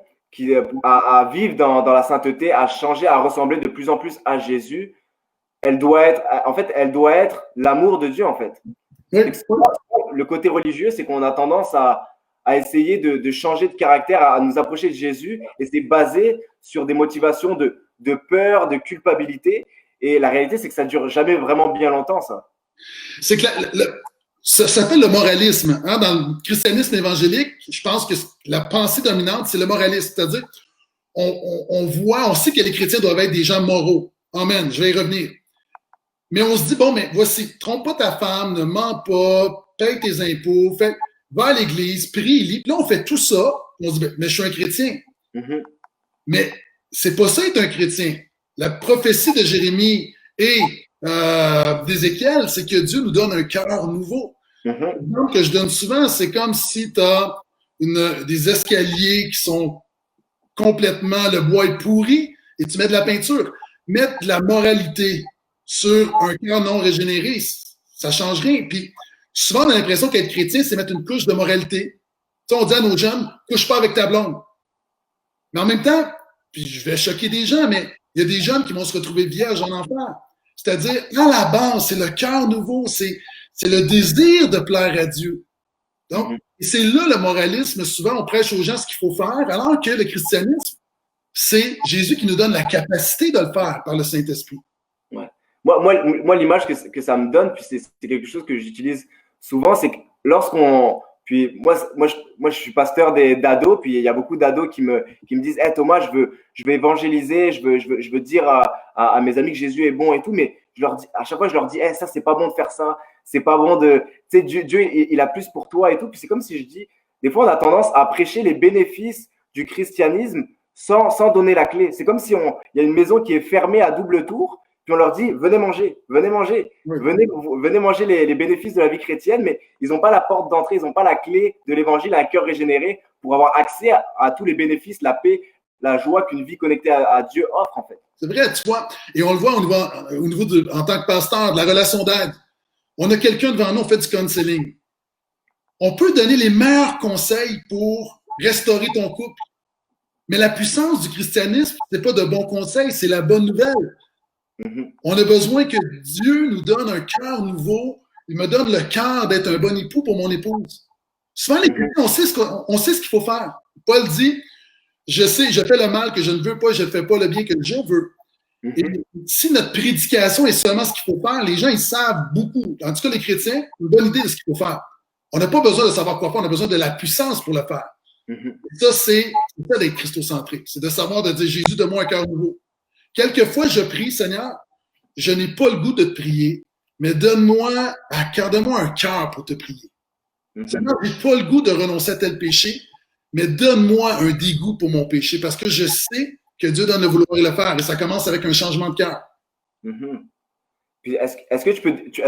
à vivre dans la sainteté, à changer, à ressembler de plus en plus à Jésus, elle doit être l'amour de Dieu, en fait. Oui. Le côté religieux, c'est qu'on a tendance à essayer de changer de caractère, à nous approcher de Jésus, et c'est basé sur des motivations de peur, de culpabilité. Et la réalité, c'est que ça ne dure jamais vraiment bien longtemps, ça. C'est que ça s'appelle le moralisme. Hein? Dans le christianisme évangélique, je pense que la pensée dominante, c'est le moralisme. C'est-à-dire, on sait que les chrétiens doivent être des gens moraux. Amen, je vais y revenir. Mais on se dit, bon, mais voici, trompe pas ta femme, ne mens pas, paye tes impôts, va à l'église, prie, lis. Puis là, on fait tout ça. On se dit, mais je suis un chrétien. Mais c'est pas ça être un chrétien. La prophétie de Jérémie et d'Ézéchiel, c'est que Dieu nous donne un cœur nouveau. L'exemple que je donne souvent, c'est comme si tu as des escaliers qui sont complètement, le bois est pourri, et tu mets de la peinture. Mettre de la moralité sur un cœur non régénéré, ça change rien. Puis souvent, on a l'impression qu'être chrétien, c'est mettre une couche de moralité. Tu sais, on dit à nos jeunes, couche pas avec ta blonde. Mais en même temps, puis je vais choquer des gens, mais il y a des jeunes qui vont se retrouver vierges en enfer. C'est-à-dire, à la base, c'est le cœur nouveau, c'est le désir de plaire à Dieu. Donc, c'est là le moralisme. Souvent, on prêche aux gens ce qu'il faut faire, alors que le christianisme, c'est Jésus qui nous donne la capacité de le faire par le Saint-Esprit. Ouais. Moi l'image que ça me donne, puis c'est quelque chose que j'utilise souvent, c'est que lorsqu'on… Puis moi, je suis pasteur d'ados, puis il y a beaucoup d'ados qui me disent hey, Thomas, je veux évangéliser, je veux dire à mes amis que Jésus est bon et tout, mais à chaque fois, je leur dis hey, ça, c'est pas bon de faire ça, c'est pas bon de… Tu sais, Dieu, il a plus pour toi et tout. Puis c'est comme si je dis, des fois, on a tendance à prêcher les bénéfices du christianisme sans donner la clé. C'est comme si il y a une maison qui est fermée à double tour, puis on leur dit venez manger, oui. venez manger les bénéfices de la vie chrétienne, mais ils n'ont pas la porte d'entrée, ils n'ont pas la clé de l'évangile, un cœur régénéré pour avoir accès à tous les bénéfices, la paix, la joie qu'une vie connectée à Dieu offre, en fait. C'est vrai, tu vois, et on le voit au niveau en tant que pasteur, de la relation d'aide. On a quelqu'un devant nous, on fait du counseling. On peut donner les meilleurs conseils pour restaurer ton couple, mais la puissance du christianisme, c'est pas de bons conseils, c'est la bonne nouvelle. On a besoin que Dieu nous donne un cœur nouveau. Il me donne le cœur d'être un bon époux pour mon épouse. Souvent, les chrétiens, on sait ce qu'il faut faire. Paul dit, je sais, je fais le mal que je ne veux pas, je ne fais pas le bien que Dieu veut. Et si notre prédication est seulement ce qu'il faut faire, les gens, ils savent beaucoup. En tout cas, les chrétiens ont une bonne idée de ce qu'il faut faire. On n'a pas besoin de savoir quoi faire, on a besoin de la puissance pour le faire. Et ça, c'est ça d'être christocentrique. C'est de savoir, de dire, Jésus, donne-moi un cœur nouveau. Quelquefois, je prie, Seigneur, je n'ai pas le goût de te prier, mais donne-moi un cœur pour te prier. Seigneur, je n'ai pas le goût de renoncer à tel péché, mais donne-moi un dégoût pour mon péché, parce que je sais que Dieu donne le vouloir et le faire, et ça commence avec un changement de cœur. Puis est-ce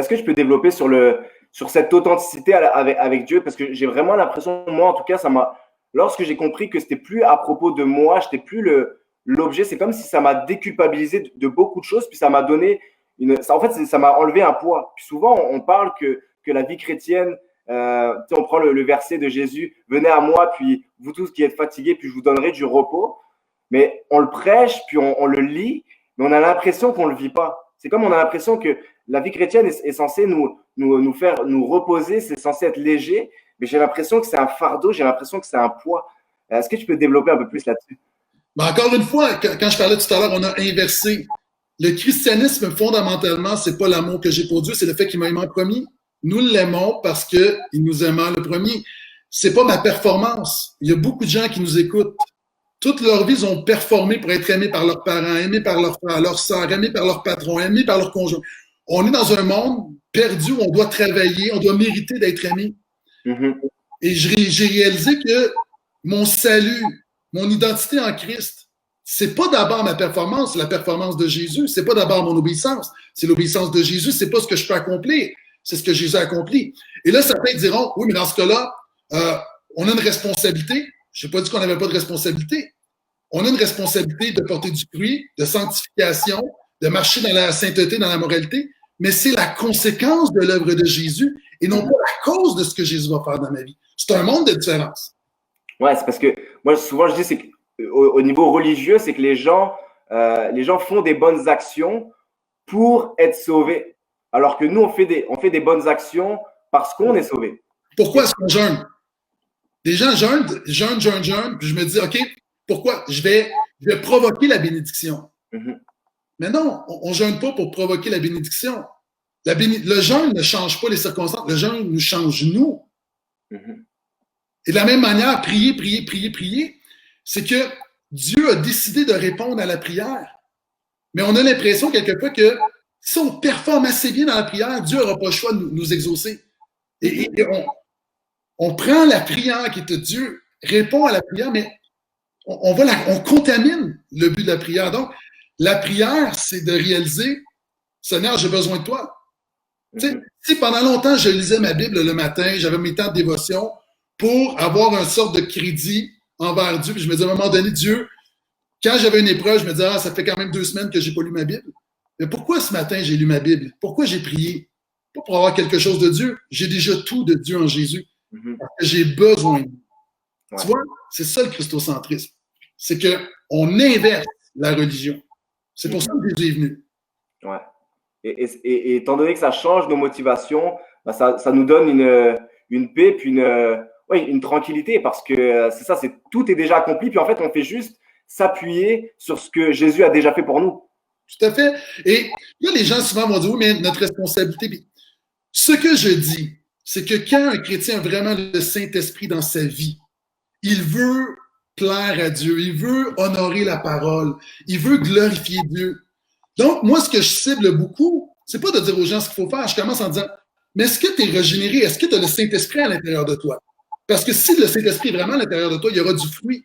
que je peux développer sur cette authenticité avec Dieu, parce que j'ai vraiment l'impression, moi en tout cas, lorsque j'ai compris que c'était plus à propos de moi, j'étais plus l'objet, c'est comme si ça m'a déculpabilisé de beaucoup de choses, puis ça m'a donné ça m'a enlevé un poids. Puis souvent, on parle que la vie chrétienne, on prend le verset de Jésus, venez à moi, puis vous tous qui êtes fatigués, puis je vous donnerai du repos. Mais on le prêche, puis on le lit, mais on a l'impression qu'on ne le vit pas. C'est comme on a l'impression que la vie chrétienne est censée nous faire nous reposer, c'est censé être léger, mais j'ai l'impression que c'est un fardeau, j'ai l'impression que c'est un poids. Est-ce que tu peux développer un peu plus là-dessus? Ben encore une fois, quand je parlais tout à l'heure, on a inversé. Le christianisme, fondamentalement, c'est pas l'amour que j'ai pour Dieu, c'est le fait qu'il m'a aimé en premier. Nous l'aimons parce qu'il nous aimait le premier. C'est pas ma performance. Il y a beaucoup de gens qui nous écoutent. Toute leur vie, ils ont performé pour être aimés par leurs parents, aimés par leurs frères, leurs sœurs, aimés par leur patron, aimés par leur conjoint. on est dans un monde perdu où on doit travailler, on doit mériter d'être aimé. Et j'ai réalisé que mon salut, mon identité en Christ, c'est pas d'abord ma performance, c'est la performance de Jésus. C'est pas d'abord mon obéissance, c'est l'obéissance de Jésus. C'est pas ce que je peux accomplir, c'est ce que Jésus a accompli. Et là, certains diront, oui, mais dans ce cas-là, on a une responsabilité. Je n'ai pas dit qu'on n'avait pas de responsabilité. On a une responsabilité de porter du fruit, de sanctification, de marcher dans la sainteté, dans la moralité, mais c'est la conséquence de l'œuvre de Jésus et non pas la cause de ce que Jésus va faire dans ma vie. C'est un monde de différence. Ouais, c'est parce que moi, souvent, je dis, c'est qu'au niveau religieux, c'est que les gens font des bonnes actions pour être sauvés. Alors que nous, on fait des bonnes actions parce qu'on est sauvés. Pourquoi est-ce qu'on jeûne? Les gens jeûnent, puis je me dis, OK, pourquoi? Je vais provoquer la bénédiction. Mais non, on ne jeûne pas pour provoquer la bénédiction. Le jeûne ne change pas les circonstances, le jeûne nous change nous. Et de la même manière, prier, c'est que Dieu a décidé de répondre à la prière. Mais on a l'impression quelquefois que si on performe assez bien dans la prière, Dieu n'aura pas le choix de nous exaucer. Et on prend la prière qui est de Dieu, répond à la prière, mais on contamine le but de la prière. Donc, la prière, c'est de réaliser, Seigneur, j'ai besoin de toi. Si pendant longtemps, je lisais ma Bible le matin, j'avais mes temps de dévotion pour avoir une sorte de crédit envers Dieu, puis je me disais à un moment donné, Dieu, quand j'avais une épreuve, je me disais, ça fait quand même 2 semaines que je n'ai pas lu ma Bible. Mais pourquoi ce matin j'ai lu ma Bible? Pourquoi j'ai prié? Pas pour avoir quelque chose de Dieu. J'ai déjà tout de Dieu en Jésus. Parce que j'ai besoin de lui. Tu vois, c'est ça le christocentrisme. C'est qu'on inverse la religion. C'est pour ça que Jésus est venu. Ouais. Et étant donné que ça change nos motivations, ça nous donne une paix, puis une tranquillité, parce que c'est ça, tout est déjà accompli, puis en fait, on fait juste s'appuyer sur ce que Jésus a déjà fait pour nous. Tout à fait. Et là, les gens souvent vont dire, oui, mais notre responsabilité. Ce que je dis, c'est que quand un chrétien a vraiment le Saint-Esprit dans sa vie, il veut plaire à Dieu, il veut honorer la parole, il veut glorifier Dieu. Donc, moi, ce que je cible beaucoup, c'est pas de dire aux gens ce qu'il faut faire. Je commence en disant, mais est-ce que tu es régénéré? Est-ce que tu as le Saint-Esprit à l'intérieur de toi? Parce que si le Saint-Esprit est vraiment à l'intérieur de toi, il y aura du fruit.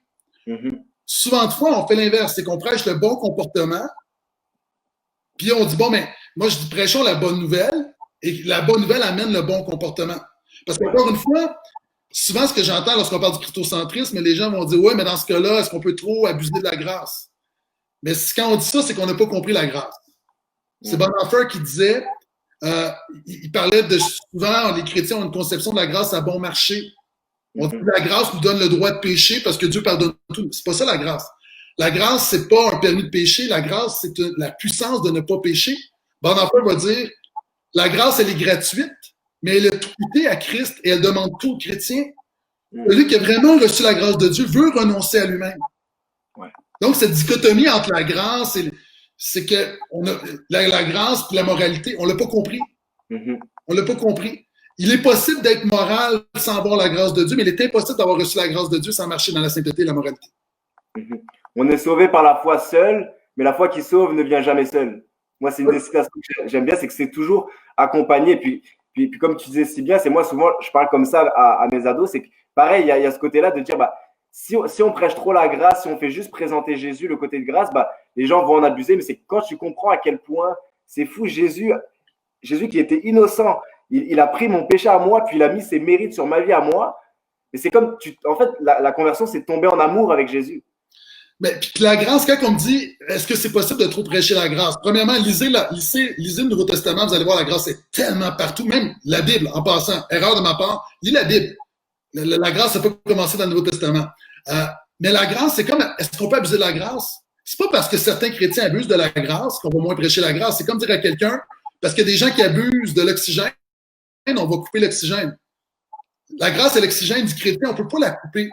Souvent de fois, on fait l'inverse, c'est qu'on prêche le bon comportement, puis on dit, bon, mais moi, je dis, prêchons la bonne nouvelle, et la bonne nouvelle amène le bon comportement. Parce qu'encore une fois, souvent, ce que j'entends lorsqu'on parle du christocentrisme, les gens vont dire, ouais, mais dans ce cas-là, est-ce qu'on peut trop abuser de la grâce? Mais quand on dit ça, c'est qu'on n'a pas compris la grâce. C'est Bonhoeffer qui disait, il parlait de souvent, les chrétiens ont une conception de la grâce à bon marché. On dit que la grâce nous donne le droit de pécher parce que Dieu pardonne tout. C'est pas ça la grâce. La grâce, c'est pas un permis de pécher. La grâce, c'est la puissance de ne pas pécher. Bonhoeffer va dire, la grâce, elle est gratuite, mais elle a tout coûté à Christ et elle demande tout aux chrétiens. Celui qui a vraiment reçu la grâce de Dieu veut renoncer à lui-même. Donc, cette dichotomie entre la grâce et c'est que la grâce et la moralité, on ne l'a pas compris. On ne l'a pas compris. Il est possible d'être moral sans avoir la grâce de Dieu, mais il est impossible d'avoir reçu la grâce de Dieu sans marcher dans la sainteté et la moralité. On est sauvé par la foi seule, mais la foi qui sauve ne vient jamais seule. Moi, c'est une des citations que j'aime bien, c'est que c'est toujours accompagné. Puis comme tu disais si bien, c'est moi souvent, je parle comme ça à mes ados, c'est que pareil, il y a ce côté-là de dire, si on prêche trop la grâce, si on fait juste présenter Jésus, le côté de grâce, les gens vont en abuser. Mais c'est quand tu comprends à quel point c'est fou, Jésus qui était innocent, il a pris mon péché à moi, puis il a mis ses mérites sur ma vie à moi. Mais c'est comme, en fait, la conversion, c'est tomber en amour avec Jésus. Mais puis la grâce, quand on me dit, est-ce que c'est possible de trop prêcher la grâce? Premièrement, lisez le Nouveau Testament, vous allez voir, la grâce est tellement partout, même la Bible, en passant. Erreur de ma part, lis la Bible. La grâce, ça peut commencer dans le Nouveau Testament. Mais la grâce, c'est comme, est-ce qu'on peut abuser de la grâce? C'est pas parce que certains chrétiens abusent de la grâce qu'on va moins prêcher la grâce. C'est comme dire à quelqu'un, parce qu'il y a des gens qui abusent de l'oxygène, on va couper l'oxygène. La grâce et l'oxygène du chrétien, on peut pas la couper.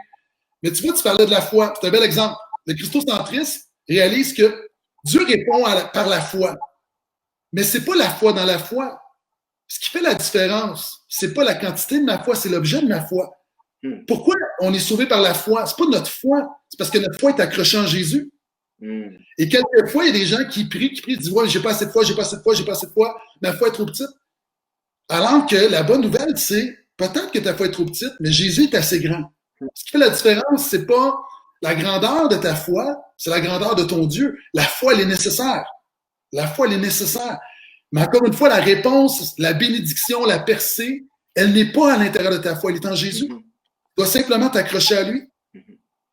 Mais tu vois, tu parlais de la foi. C'est un bel exemple. Le christocentrisme réalise que Dieu répond par la foi. Mais c'est pas la foi dans la foi. Ce qui fait la différence, c'est pas la quantité de ma foi, c'est l'objet de ma foi. Pourquoi on est sauvé par la foi? C'est pas notre foi, c'est parce que notre foi est accrochée en Jésus. Et quelquefois, il y a des gens qui prient, disent « Ouais, j'ai pas assez de foi, j'ai pas assez de foi, j'ai pas assez de foi, ma foi est trop petite. » Alors que la bonne nouvelle, c'est peut-être que ta foi est trop petite, mais Jésus est assez grand. Ce qui fait la différence, c'est pas la grandeur de ta foi, c'est la grandeur de ton Dieu. La foi, elle est nécessaire. La foi, elle est nécessaire. Mais encore une fois, la réponse, la bénédiction, la percée, elle n'est pas à l'intérieur de ta foi, elle est en Jésus. Tu dois simplement t'accrocher à lui.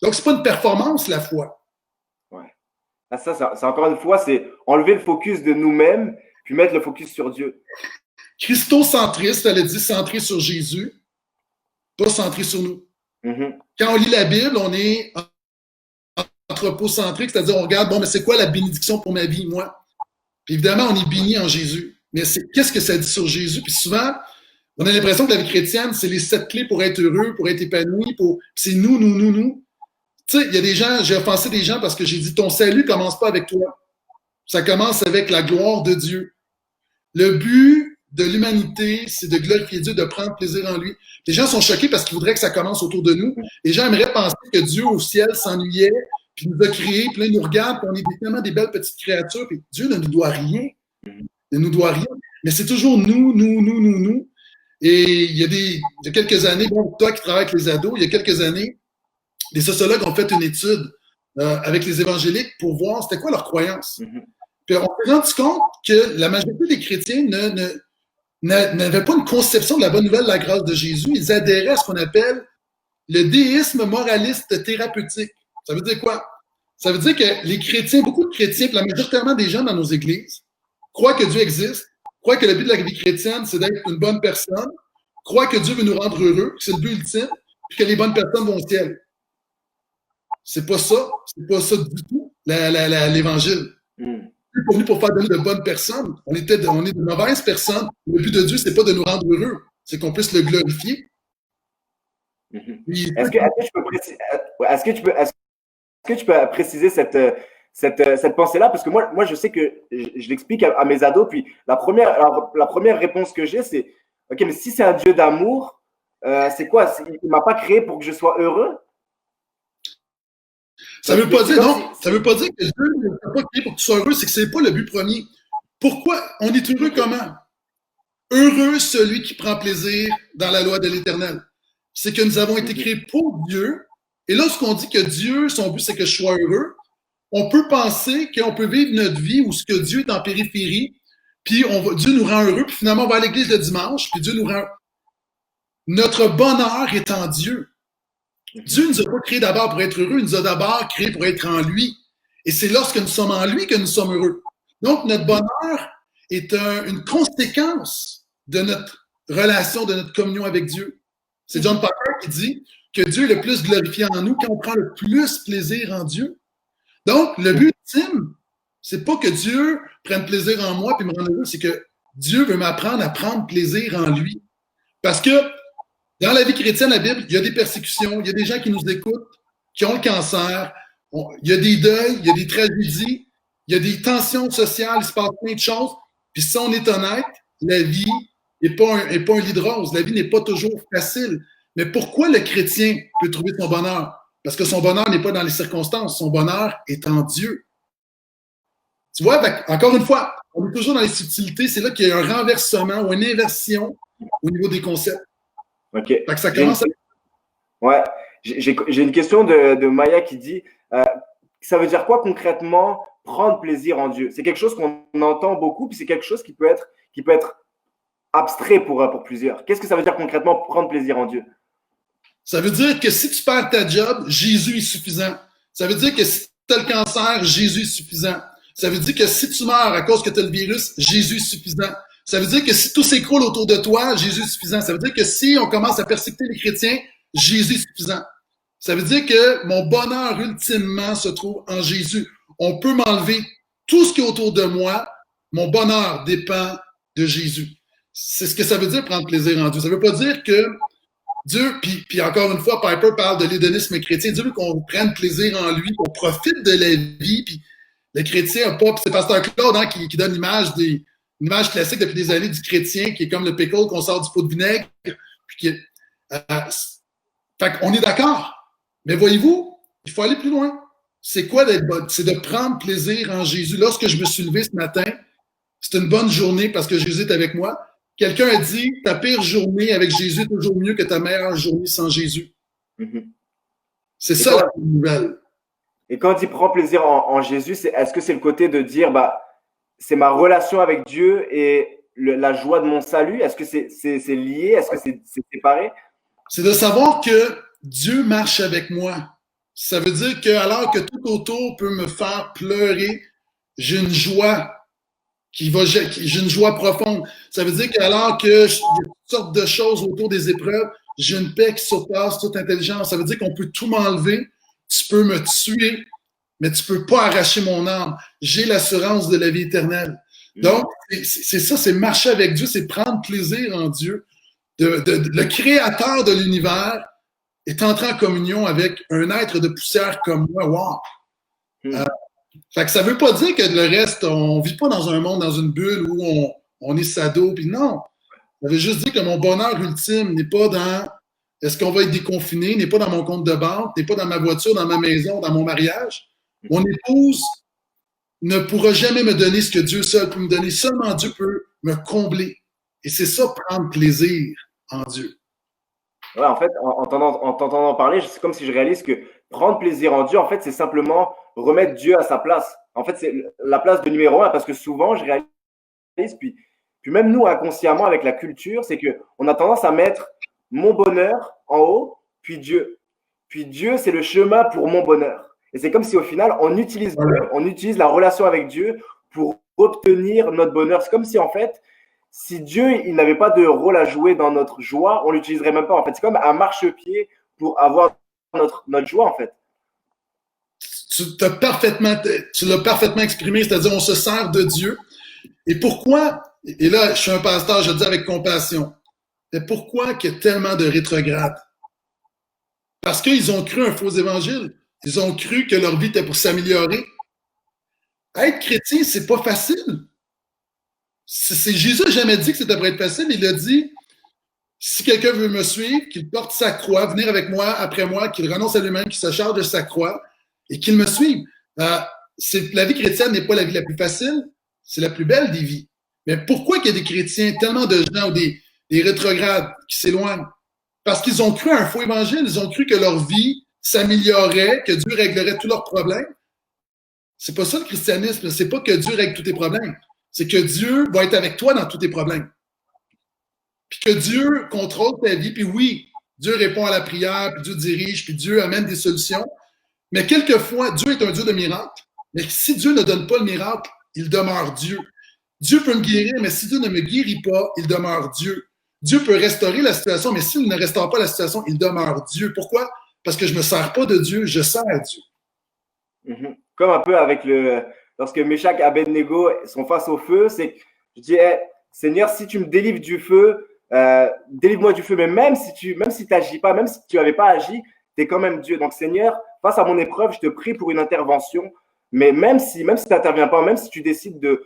Donc, c'est pas une performance, la foi. Ouais. Ah, ça, c'est encore une fois, c'est enlever le focus de nous-mêmes, puis mettre le focus sur Dieu. Christocentriste, elle a dit centré sur Jésus, pas centré sur nous. Quand on lit la Bible, on est anthropocentrique, c'est-à-dire on regarde, bon, mais c'est quoi la bénédiction pour ma vie, moi? Puis évidemment, on est béni en Jésus. Mais qu'est-ce que ça dit sur Jésus? Puis souvent, on a l'impression que la vie chrétienne, c'est les 7 clés pour être heureux, pour être épanoui, c'est nous, nous, nous, nous. Tu sais, il y a des gens, j'ai offensé des gens parce que j'ai dit, ton salut commence pas avec toi. Ça commence avec la gloire de Dieu. Le but de l'humanité, c'est de glorifier Dieu, de prendre plaisir en lui. Les gens sont choqués parce qu'ils voudraient que ça commence autour de nous. Les gens aimeraient penser que Dieu au ciel s'ennuyait, puis nous a créés, puis là, il nous regarde, puis on est tellement des belles petites créatures, puis Dieu ne nous doit rien. Il ne nous doit rien. Mais c'est toujours nous, nous, nous, nous, nous. Et il y a quelques années, bon, toi qui travailles avec les ados, il y a quelques années, les sociologues ont fait une étude avec les évangéliques pour voir c'était quoi leur croyance. Puis on s'est rendu compte que la majorité des chrétiens n'avaient pas une conception de la bonne nouvelle de la grâce de Jésus. Ils adhéraient à ce qu'on appelle le déisme moraliste thérapeutique. Ça veut dire quoi? Ça veut dire que les chrétiens, beaucoup de chrétiens, puis la majorité des gens dans nos églises, croient que Dieu existe, croient que le but de la vie chrétienne, c'est d'être une bonne personne, croient que Dieu veut nous rendre heureux, que c'est le but ultime, puis que les bonnes personnes vont au ciel. C'est pas ça du tout, l'Évangile. On est venu pour faire de bonnes personnes. On est de mauvaises personnes. Le but de Dieu, c'est pas de nous rendre heureux, c'est qu'on puisse le glorifier. Est-ce que tu peux préciser cette pensée-là? Parce que moi, je sais que je l'explique à mes ados, puis la première réponse que j'ai, c'est « Ok, mais si c'est un Dieu d'amour, c'est quoi? Il ne m'a pas créé pour que je sois heureux? » Ça veut pas dire, non, ça veut pas dire que Dieu ne t'a pas créé pour que tu sois heureux, c'est que c'est pas le but premier. Pourquoi? On est heureux comment? Heureux celui qui prend plaisir dans la loi de l'Éternel. C'est que nous avons été créés pour Dieu. Et lorsqu'on dit que Dieu, son but, c'est que je sois heureux, on peut penser qu'on peut vivre notre vie où ce que Dieu est en périphérie, puis Dieu nous rend heureux, puis finalement, on va à l'église le dimanche, puis Dieu nous rend... Notre bonheur est en Dieu. Dieu ne nous a pas créés d'abord pour être heureux, il nous a d'abord créés pour être en lui. Et c'est lorsque nous sommes en lui que nous sommes heureux. Donc, notre bonheur est une conséquence de notre relation, de notre communion avec Dieu. C'est John Piper qui dit que Dieu est le plus glorifié en nous quand on prend le plus plaisir en Dieu. Donc, le but ultime, c'est pas que Dieu prenne plaisir en moi et me rende heureux, c'est que Dieu veut m'apprendre à prendre plaisir en lui. Parce que dans la vie chrétienne, la Bible, il y a des persécutions, il y a des gens qui nous écoutent, qui ont le cancer, il y a des deuils, il y a des tragédies, il y a des tensions sociales, il se passe plein de choses. Puis si on est honnête, la vie n'est pas un lit de rose. La vie n'est pas toujours facile. Mais pourquoi le chrétien peut trouver son bonheur? Parce que son bonheur n'est pas dans les circonstances. Son bonheur est en Dieu. Tu vois, encore une fois, on est toujours dans les subtilités. C'est là qu'il y a un renversement ou une inversion au niveau des concepts. OK. Fait que ça commence Ouais. J'ai une question de Maya qui dit ça veut dire quoi concrètement prendre plaisir en Dieu? C'est quelque chose qu'on entend beaucoup, puis c'est quelque chose qui peut être abstrait pour plusieurs. Qu'est-ce que ça veut dire concrètement prendre plaisir en Dieu? Ça veut dire que si tu perds ta job, Jésus est suffisant. Ça veut dire que si tu as le cancer, Jésus est suffisant. Ça veut dire que si tu meurs à cause que tu as le virus, Jésus est suffisant. Ça veut dire que si tout s'écroule autour de toi, Jésus est suffisant. Ça veut dire que si on commence à persécuter les chrétiens, Jésus est suffisant. Ça veut dire que mon bonheur ultimement se trouve en Jésus. On peut m'enlever tout ce qui est autour de moi. Mon bonheur dépend de Jésus. C'est ce que ça veut dire prendre plaisir en Dieu. Ça ne veut pas dire que Dieu, puis encore une fois, Piper parle de l'hédonisme chrétien. Dieu veut qu'on prenne plaisir en lui, qu'on profite de la vie. Puis le chrétien n'a pas. C'est Pasteur Claude qui donne l'image une image classique depuis des années du chrétien qui est comme le pickle qu'on sort du pot de vinaigre. Puis fait qu'on est d'accord. Mais voyez-vous, il faut aller plus loin. c'est quoi d'être bon? C'est de prendre plaisir en Jésus. Lorsque je me suis levé ce matin, c'est une bonne journée parce que Jésus est avec moi. Quelqu'un a dit, ta pire journée avec Jésus est toujours mieux que ta meilleure journée sans Jésus. Mhm. C'est Et ça quand, la bonne nouvelle. et quand il prend plaisir en Jésus, est-ce que c'est le côté de dire, bah, c'est ma relation avec Dieu et la joie de mon salut? Est-ce que c'est lié? Est-ce que c'est séparé? C'est de savoir que Dieu marche avec moi. Ça veut dire que alors que tout autour peut me faire pleurer, j'ai une joie j'ai une joie profonde. Ça veut dire qu'alors que il y a toutes sortes de choses autour des épreuves, j'ai une paix qui surpasse toute intelligence. Ça veut dire qu'on peut tout m'enlever, tu peux me tuer, mais tu peux pas arracher mon âme. J'ai l'assurance de la vie éternelle. Donc, c'est ça, c'est marcher avec Dieu, c'est prendre plaisir en Dieu. Le créateur de l'univers est entré en communion avec un être de poussière comme moi. Wow! Fait que ça veut pas dire que le reste, on vit pas dans un monde, dans une bulle où on est sado, puis non. Ça veut juste dire que mon bonheur ultime n'est pas dans est-ce qu'on va être déconfiné, n'est pas dans mon compte de banque, n'est pas dans ma voiture, dans ma maison, dans mon mariage. Mon épouse ne pourra jamais me donner ce que Dieu seul peut me donner. Seulement Dieu peut me combler. Et c'est ça, prendre plaisir en Dieu. Ouais, en fait, en t'entendant parler, c'est comme si je réalise que prendre plaisir en Dieu, en fait, c'est simplement remettre Dieu à sa place. En fait, c'est la place de numéro un, parce que souvent, je réalise, puis même nous, inconsciemment, avec la culture, c'est qu'on a tendance à mettre mon bonheur en haut, puis Dieu. Puis Dieu, c'est le chemin pour mon bonheur. Et c'est comme si au final, on utilise la relation avec Dieu pour obtenir notre bonheur. C'est comme si en fait, si Dieu il n'avait pas de rôle à jouer dans notre joie, on l'utiliserait même pas. En fait, c'est comme un marchepied pour avoir notre joie en fait. Tu l'as parfaitement exprimé, c'est-à-dire on se sert de Dieu. Et pourquoi, et là, je suis un pasteur, je le dis avec compassion, mais pourquoi qu'il y a tellement de rétrogrades? Parce qu'ils ont cru un faux évangile. Ils ont cru que leur vie était pour s'améliorer. Être chrétien, c'est pas facile. Jésus n'a jamais dit que c'était pour être facile. Il a dit, si quelqu'un veut me suivre, qu'il porte sa croix, venir avec moi, après moi, qu'il renonce à lui-même, qu'il se charge de sa croix et qu'il me suive. La vie chrétienne n'est pas la vie la plus facile, c'est la plus belle des vies. Mais pourquoi qu'il y a des chrétiens, tellement de gens ou des rétrogrades qui s'éloignent? Parce qu'ils ont cru à un faux évangile, ils ont cru que leur vie s'améliorerait, que Dieu réglerait tous leurs problèmes. C'est pas ça le christianisme, c'est pas que Dieu règle tous tes problèmes, c'est que Dieu va être avec toi dans tous tes problèmes. Puis que Dieu contrôle ta vie, puis oui, Dieu répond à la prière, puis Dieu dirige, puis Dieu amène des solutions. Mais quelquefois, Dieu est un Dieu de miracles. Mais si Dieu ne donne pas le miracle, il demeure Dieu. Dieu peut me guérir, mais si Dieu ne me guérit pas, il demeure Dieu. Dieu peut restaurer la situation, mais s'il ne restaure pas la situation, il demeure Dieu. Pourquoi? Parce que je ne me sers pas de Dieu, je sers à Dieu. Comme un peu avec lorsque Meshach et Abednego sont face au feu, c'est que je dis, hey, Seigneur, si tu me délivres du feu, délivre-moi du feu, mais même si tu n'agis pas, même si tu n'avais pas agi, tu es quand même Dieu. Donc, Seigneur, face à mon épreuve, je te prie pour une intervention, mais même si tu n'interviens pas, même si tu décides de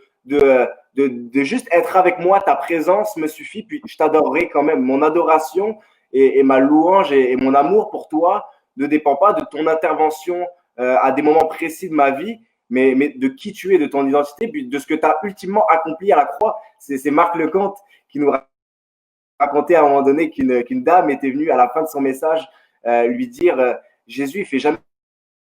juste être avec moi, ta présence me suffit, puis je t'adorerai quand même. Mon adoration et ma louange et mon amour pour toi ne dépend pas de ton intervention à des moments précis de ma vie, mais de qui tu es, de ton identité, puis de ce que tu as ultimement accompli à la croix. C'est Marc Lecomte qui nous racontait à un moment donné qu'une dame était venue à la fin de son message lui dire Jésus, il fait jamais,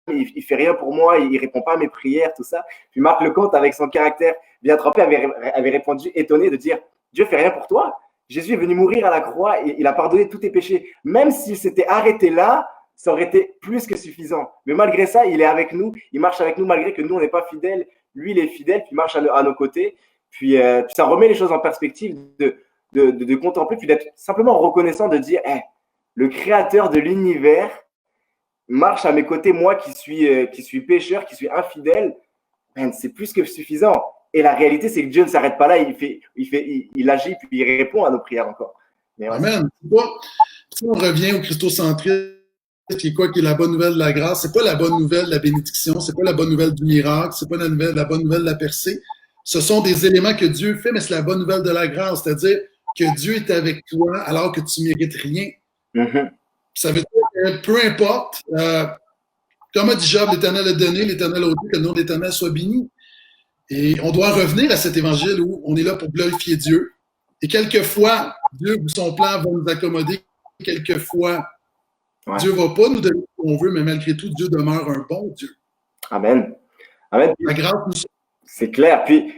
il fait rien pour moi, il répond pas à mes prières, tout ça. Puis Marc Lecomte, avec son caractère bien trempé, avait répondu étonné de dire Dieu fait rien pour toi. Jésus est venu mourir à la croix et il a pardonné tous tes péchés. Même s'il s'était arrêté là, ça aurait été plus que suffisant. Mais malgré ça, il est avec nous, il marche avec nous malgré que nous, on n'est pas fidèles. Lui, il est fidèle, puis il marche à nos côtés. Puis ça remet les choses en perspective de contempler, puis d'être simplement reconnaissant, de dire hey, le créateur de l'univers marche à mes côtés, moi qui suis pécheur, qui suis infidèle. Man, c'est plus que suffisant. Et la réalité, c'est que Dieu ne s'arrête pas là, il agit, puis il répond à nos prières encore. Mais ouais. Amen. Si on revient au christocentrisme, qui est quoi, qui est la bonne nouvelle de la grâce, c'est pas la bonne nouvelle de la bénédiction, c'est pas la bonne nouvelle du miracle, c'est pas la bonne nouvelle de la percée. Ce sont des éléments que Dieu fait, mais c'est la bonne nouvelle de la grâce, c'est-à-dire que Dieu est avec toi alors que tu mérites rien. Ça veut dire que peu importe, Comme a dit Job, l'Éternel a donné, l'Éternel a ôté, que le nom de l'Éternel soit béni. Et on doit revenir à cet évangile où on est là pour glorifier Dieu. Et quelquefois, Dieu, son plan va nous accommoder. Quelquefois, Dieu ne va pas nous donner ce qu'on veut, mais malgré tout, Dieu demeure un bon Dieu. Amen. Amen. La grâce nous... C'est clair. Puis,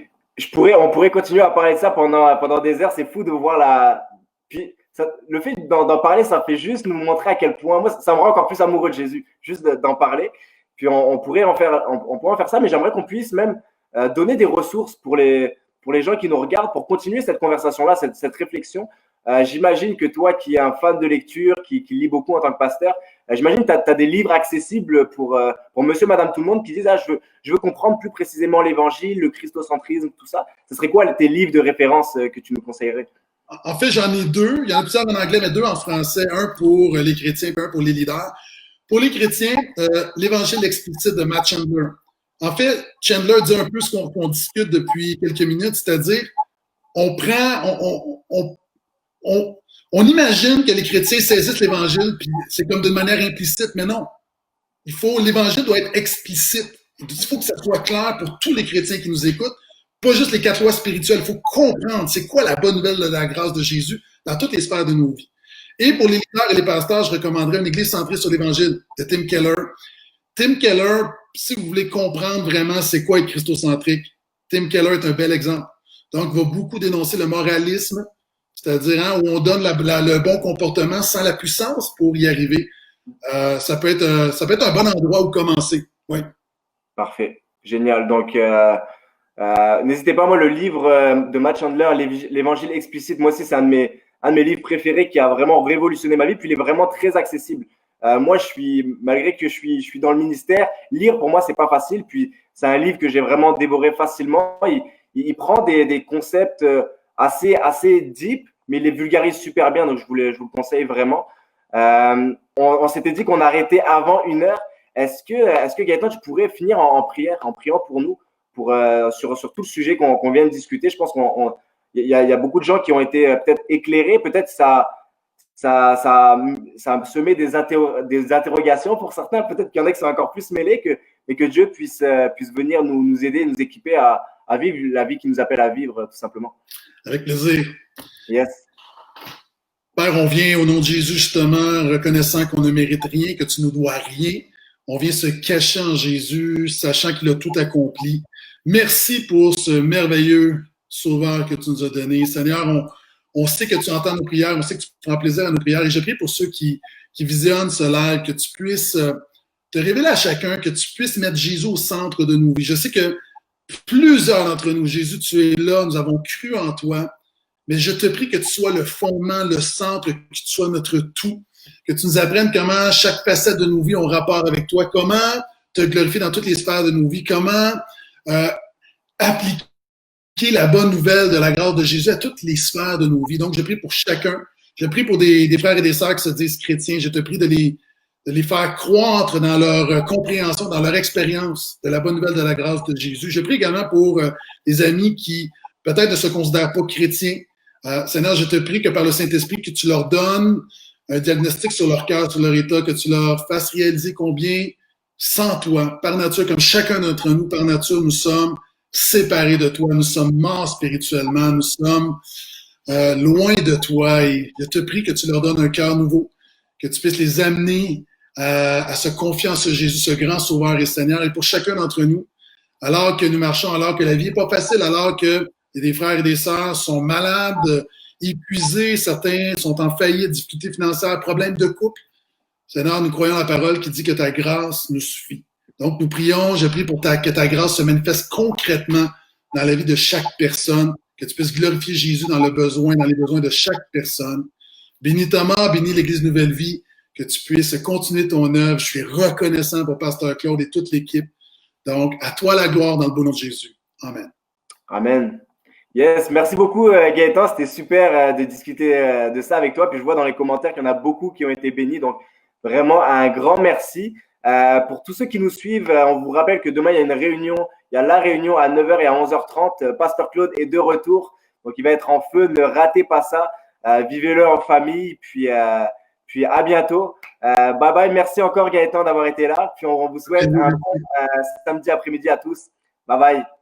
on pourrait continuer à parler de ça pendant des heures. C'est fou de voir la. Puis, le fait d'en parler, ça fait juste nous montrer à quel point. Moi, ça me rend encore plus amoureux de Jésus, juste d'en parler. Puis, on pourrait en faire ça, mais j'aimerais qu'on puisse même donner des ressources pour les gens qui nous regardent pour continuer cette conversation-là, cette réflexion. J'imagine que toi, qui es un fan de lecture, qui lit beaucoup en tant que pasteur, j'imagine que tu as des livres accessibles pour monsieur, madame, tout le monde qui disent je veux comprendre plus précisément l'évangile, le christocentrisme, tout ça. Ce serait quoi tes livres de référence que tu nous conseillerais? En fait, j'en ai deux. Il y en a plusieurs en anglais, mais deux en français. Un pour les chrétiens et un pour les leaders. Pour les chrétiens, l'évangile explicite de Matt Chandler. En fait, Chandler dit un peu ce qu'on discute depuis quelques minutes, c'est-à-dire on imagine que les chrétiens saisissent l'évangile, puis c'est comme d'une manière implicite, mais non. L'évangile doit être explicite. Il faut que ça soit clair pour tous les chrétiens qui nous écoutent, pas juste les 4 lois spirituelles. Il faut comprendre c'est quoi la bonne nouvelle de la grâce de Jésus dans toutes les sphères de nos vies. Et pour les leaders et les pasteurs, je recommanderais une église centrée sur l'évangile de Tim Keller. Tim Keller, si vous voulez comprendre vraiment c'est quoi être christocentrique, Tim Keller est un bel exemple. Donc, il va beaucoup dénoncer le moralisme, c'est-à-dire où on donne le bon comportement sans la puissance pour y arriver. Ça peut être un bon endroit où commencer. Oui. Parfait. Génial. Donc, n'hésitez pas, moi, le livre de Matt Chandler, l'Évangile explicite, moi aussi, c'est un de mes livres préférés qui a vraiment révolutionné ma vie, puis il est vraiment très accessible. Moi, malgré que je suis dans le ministère, lire pour moi, c'est pas facile, puis c'est un livre que j'ai vraiment dévoré facilement. Il prend des concepts assez deep, mais il les vulgarise super bien, donc je vous le conseille vraiment. On s'était dit qu'on arrêtait avant 1h. Est-ce que Gaëtan, tu pourrais finir en prière, en priant pour nous, sur tout le sujet qu'on vient de discuter? Je pense qu'il y a beaucoup de gens qui ont été peut-être éclairés, peut-être ça a semé des interrogations pour certains, peut-être qu'il y en a qui sont encore plus mêlés, mais que Dieu puisse venir nous aider, nous équiper à vivre la vie qui nous appelle à vivre, tout simplement. Avec plaisir. Yes. Père, on vient au nom de Jésus, justement, reconnaissant qu'on ne mérite rien, que tu ne nous dois rien. On vient se cacher en Jésus, sachant qu'il a tout accompli. Merci pour ce merveilleux sauveur que tu nous as donné. Seigneur, on sait que tu entends nos prières, on sait que tu prends plaisir à nos prières. Et je prie pour ceux qui visionnent ce live, que tu puisses te révéler à chacun, que tu puisses mettre Jésus au centre de nos vies. Je sais que plusieurs d'entre nous, Jésus, tu es là, nous avons cru en toi, mais je te prie que tu sois le fondement, le centre, que tu sois notre tout, que tu nous apprennes comment chaque facette de nos vies ont rapport avec toi, comment te glorifier dans toutes les sphères de nos vies, comment appliquer la bonne nouvelle de la grâce de Jésus à toutes les sphères de nos vies. Donc, je prie pour chacun. Je prie pour des frères et des sœurs qui se disent chrétiens. Je te prie de les faire croître dans leur compréhension, dans leur expérience de la bonne nouvelle de la grâce de Jésus. Je prie également pour des amis qui peut-être ne se considèrent pas chrétiens. Seigneur, je te prie que par le Saint-Esprit, que tu leur donnes un diagnostic sur leur cœur, sur leur état, que tu leur fasses réaliser combien, sans toi, par nature, comme chacun d'entre nous, par nature, nous sommes séparés de toi, nous sommes morts spirituellement, nous sommes loin de toi. Et je te prie que tu leur donnes un cœur nouveau, que tu puisses les amener à se confier en ce Jésus, ce grand sauveur et Seigneur. Et pour chacun d'entre nous, alors que nous marchons, alors que la vie n'est pas facile, alors que des frères et des sœurs sont malades, épuisés, certains sont en faillite, difficultés financières, problèmes de couple. Seigneur, nous croyons la parole qui dit que ta grâce nous suffit. Donc, nous prions, je prie pour que ta grâce se manifeste concrètement dans la vie de chaque personne, que tu puisses glorifier Jésus dans le besoin, dans les besoins de chaque personne. Bénis Thomas, bénis l'Église Nouvelle Vie, que tu puisses continuer ton œuvre. Je suis reconnaissant pour Pasteur Claude et toute l'équipe. Donc, à toi la gloire dans le beau nom de Jésus. Amen. Amen. Yes, merci beaucoup Gaëtan, c'était super de discuter de ça avec toi. Puis je vois dans les commentaires qu'il y en a beaucoup qui ont été bénis, donc vraiment un grand merci. Pour tous ceux qui nous suivent, on vous rappelle que demain il y a une réunion, il y a la réunion à 9h et à 11h30. Pasteur Claude est de retour, donc il va être en feu, ne ratez pas ça. Vivez-le en famille, puis Puis à bientôt. Bye bye. Merci encore Gaëtan d'avoir été là. Puis on vous souhaite un bon samedi après-midi à tous. Bye bye.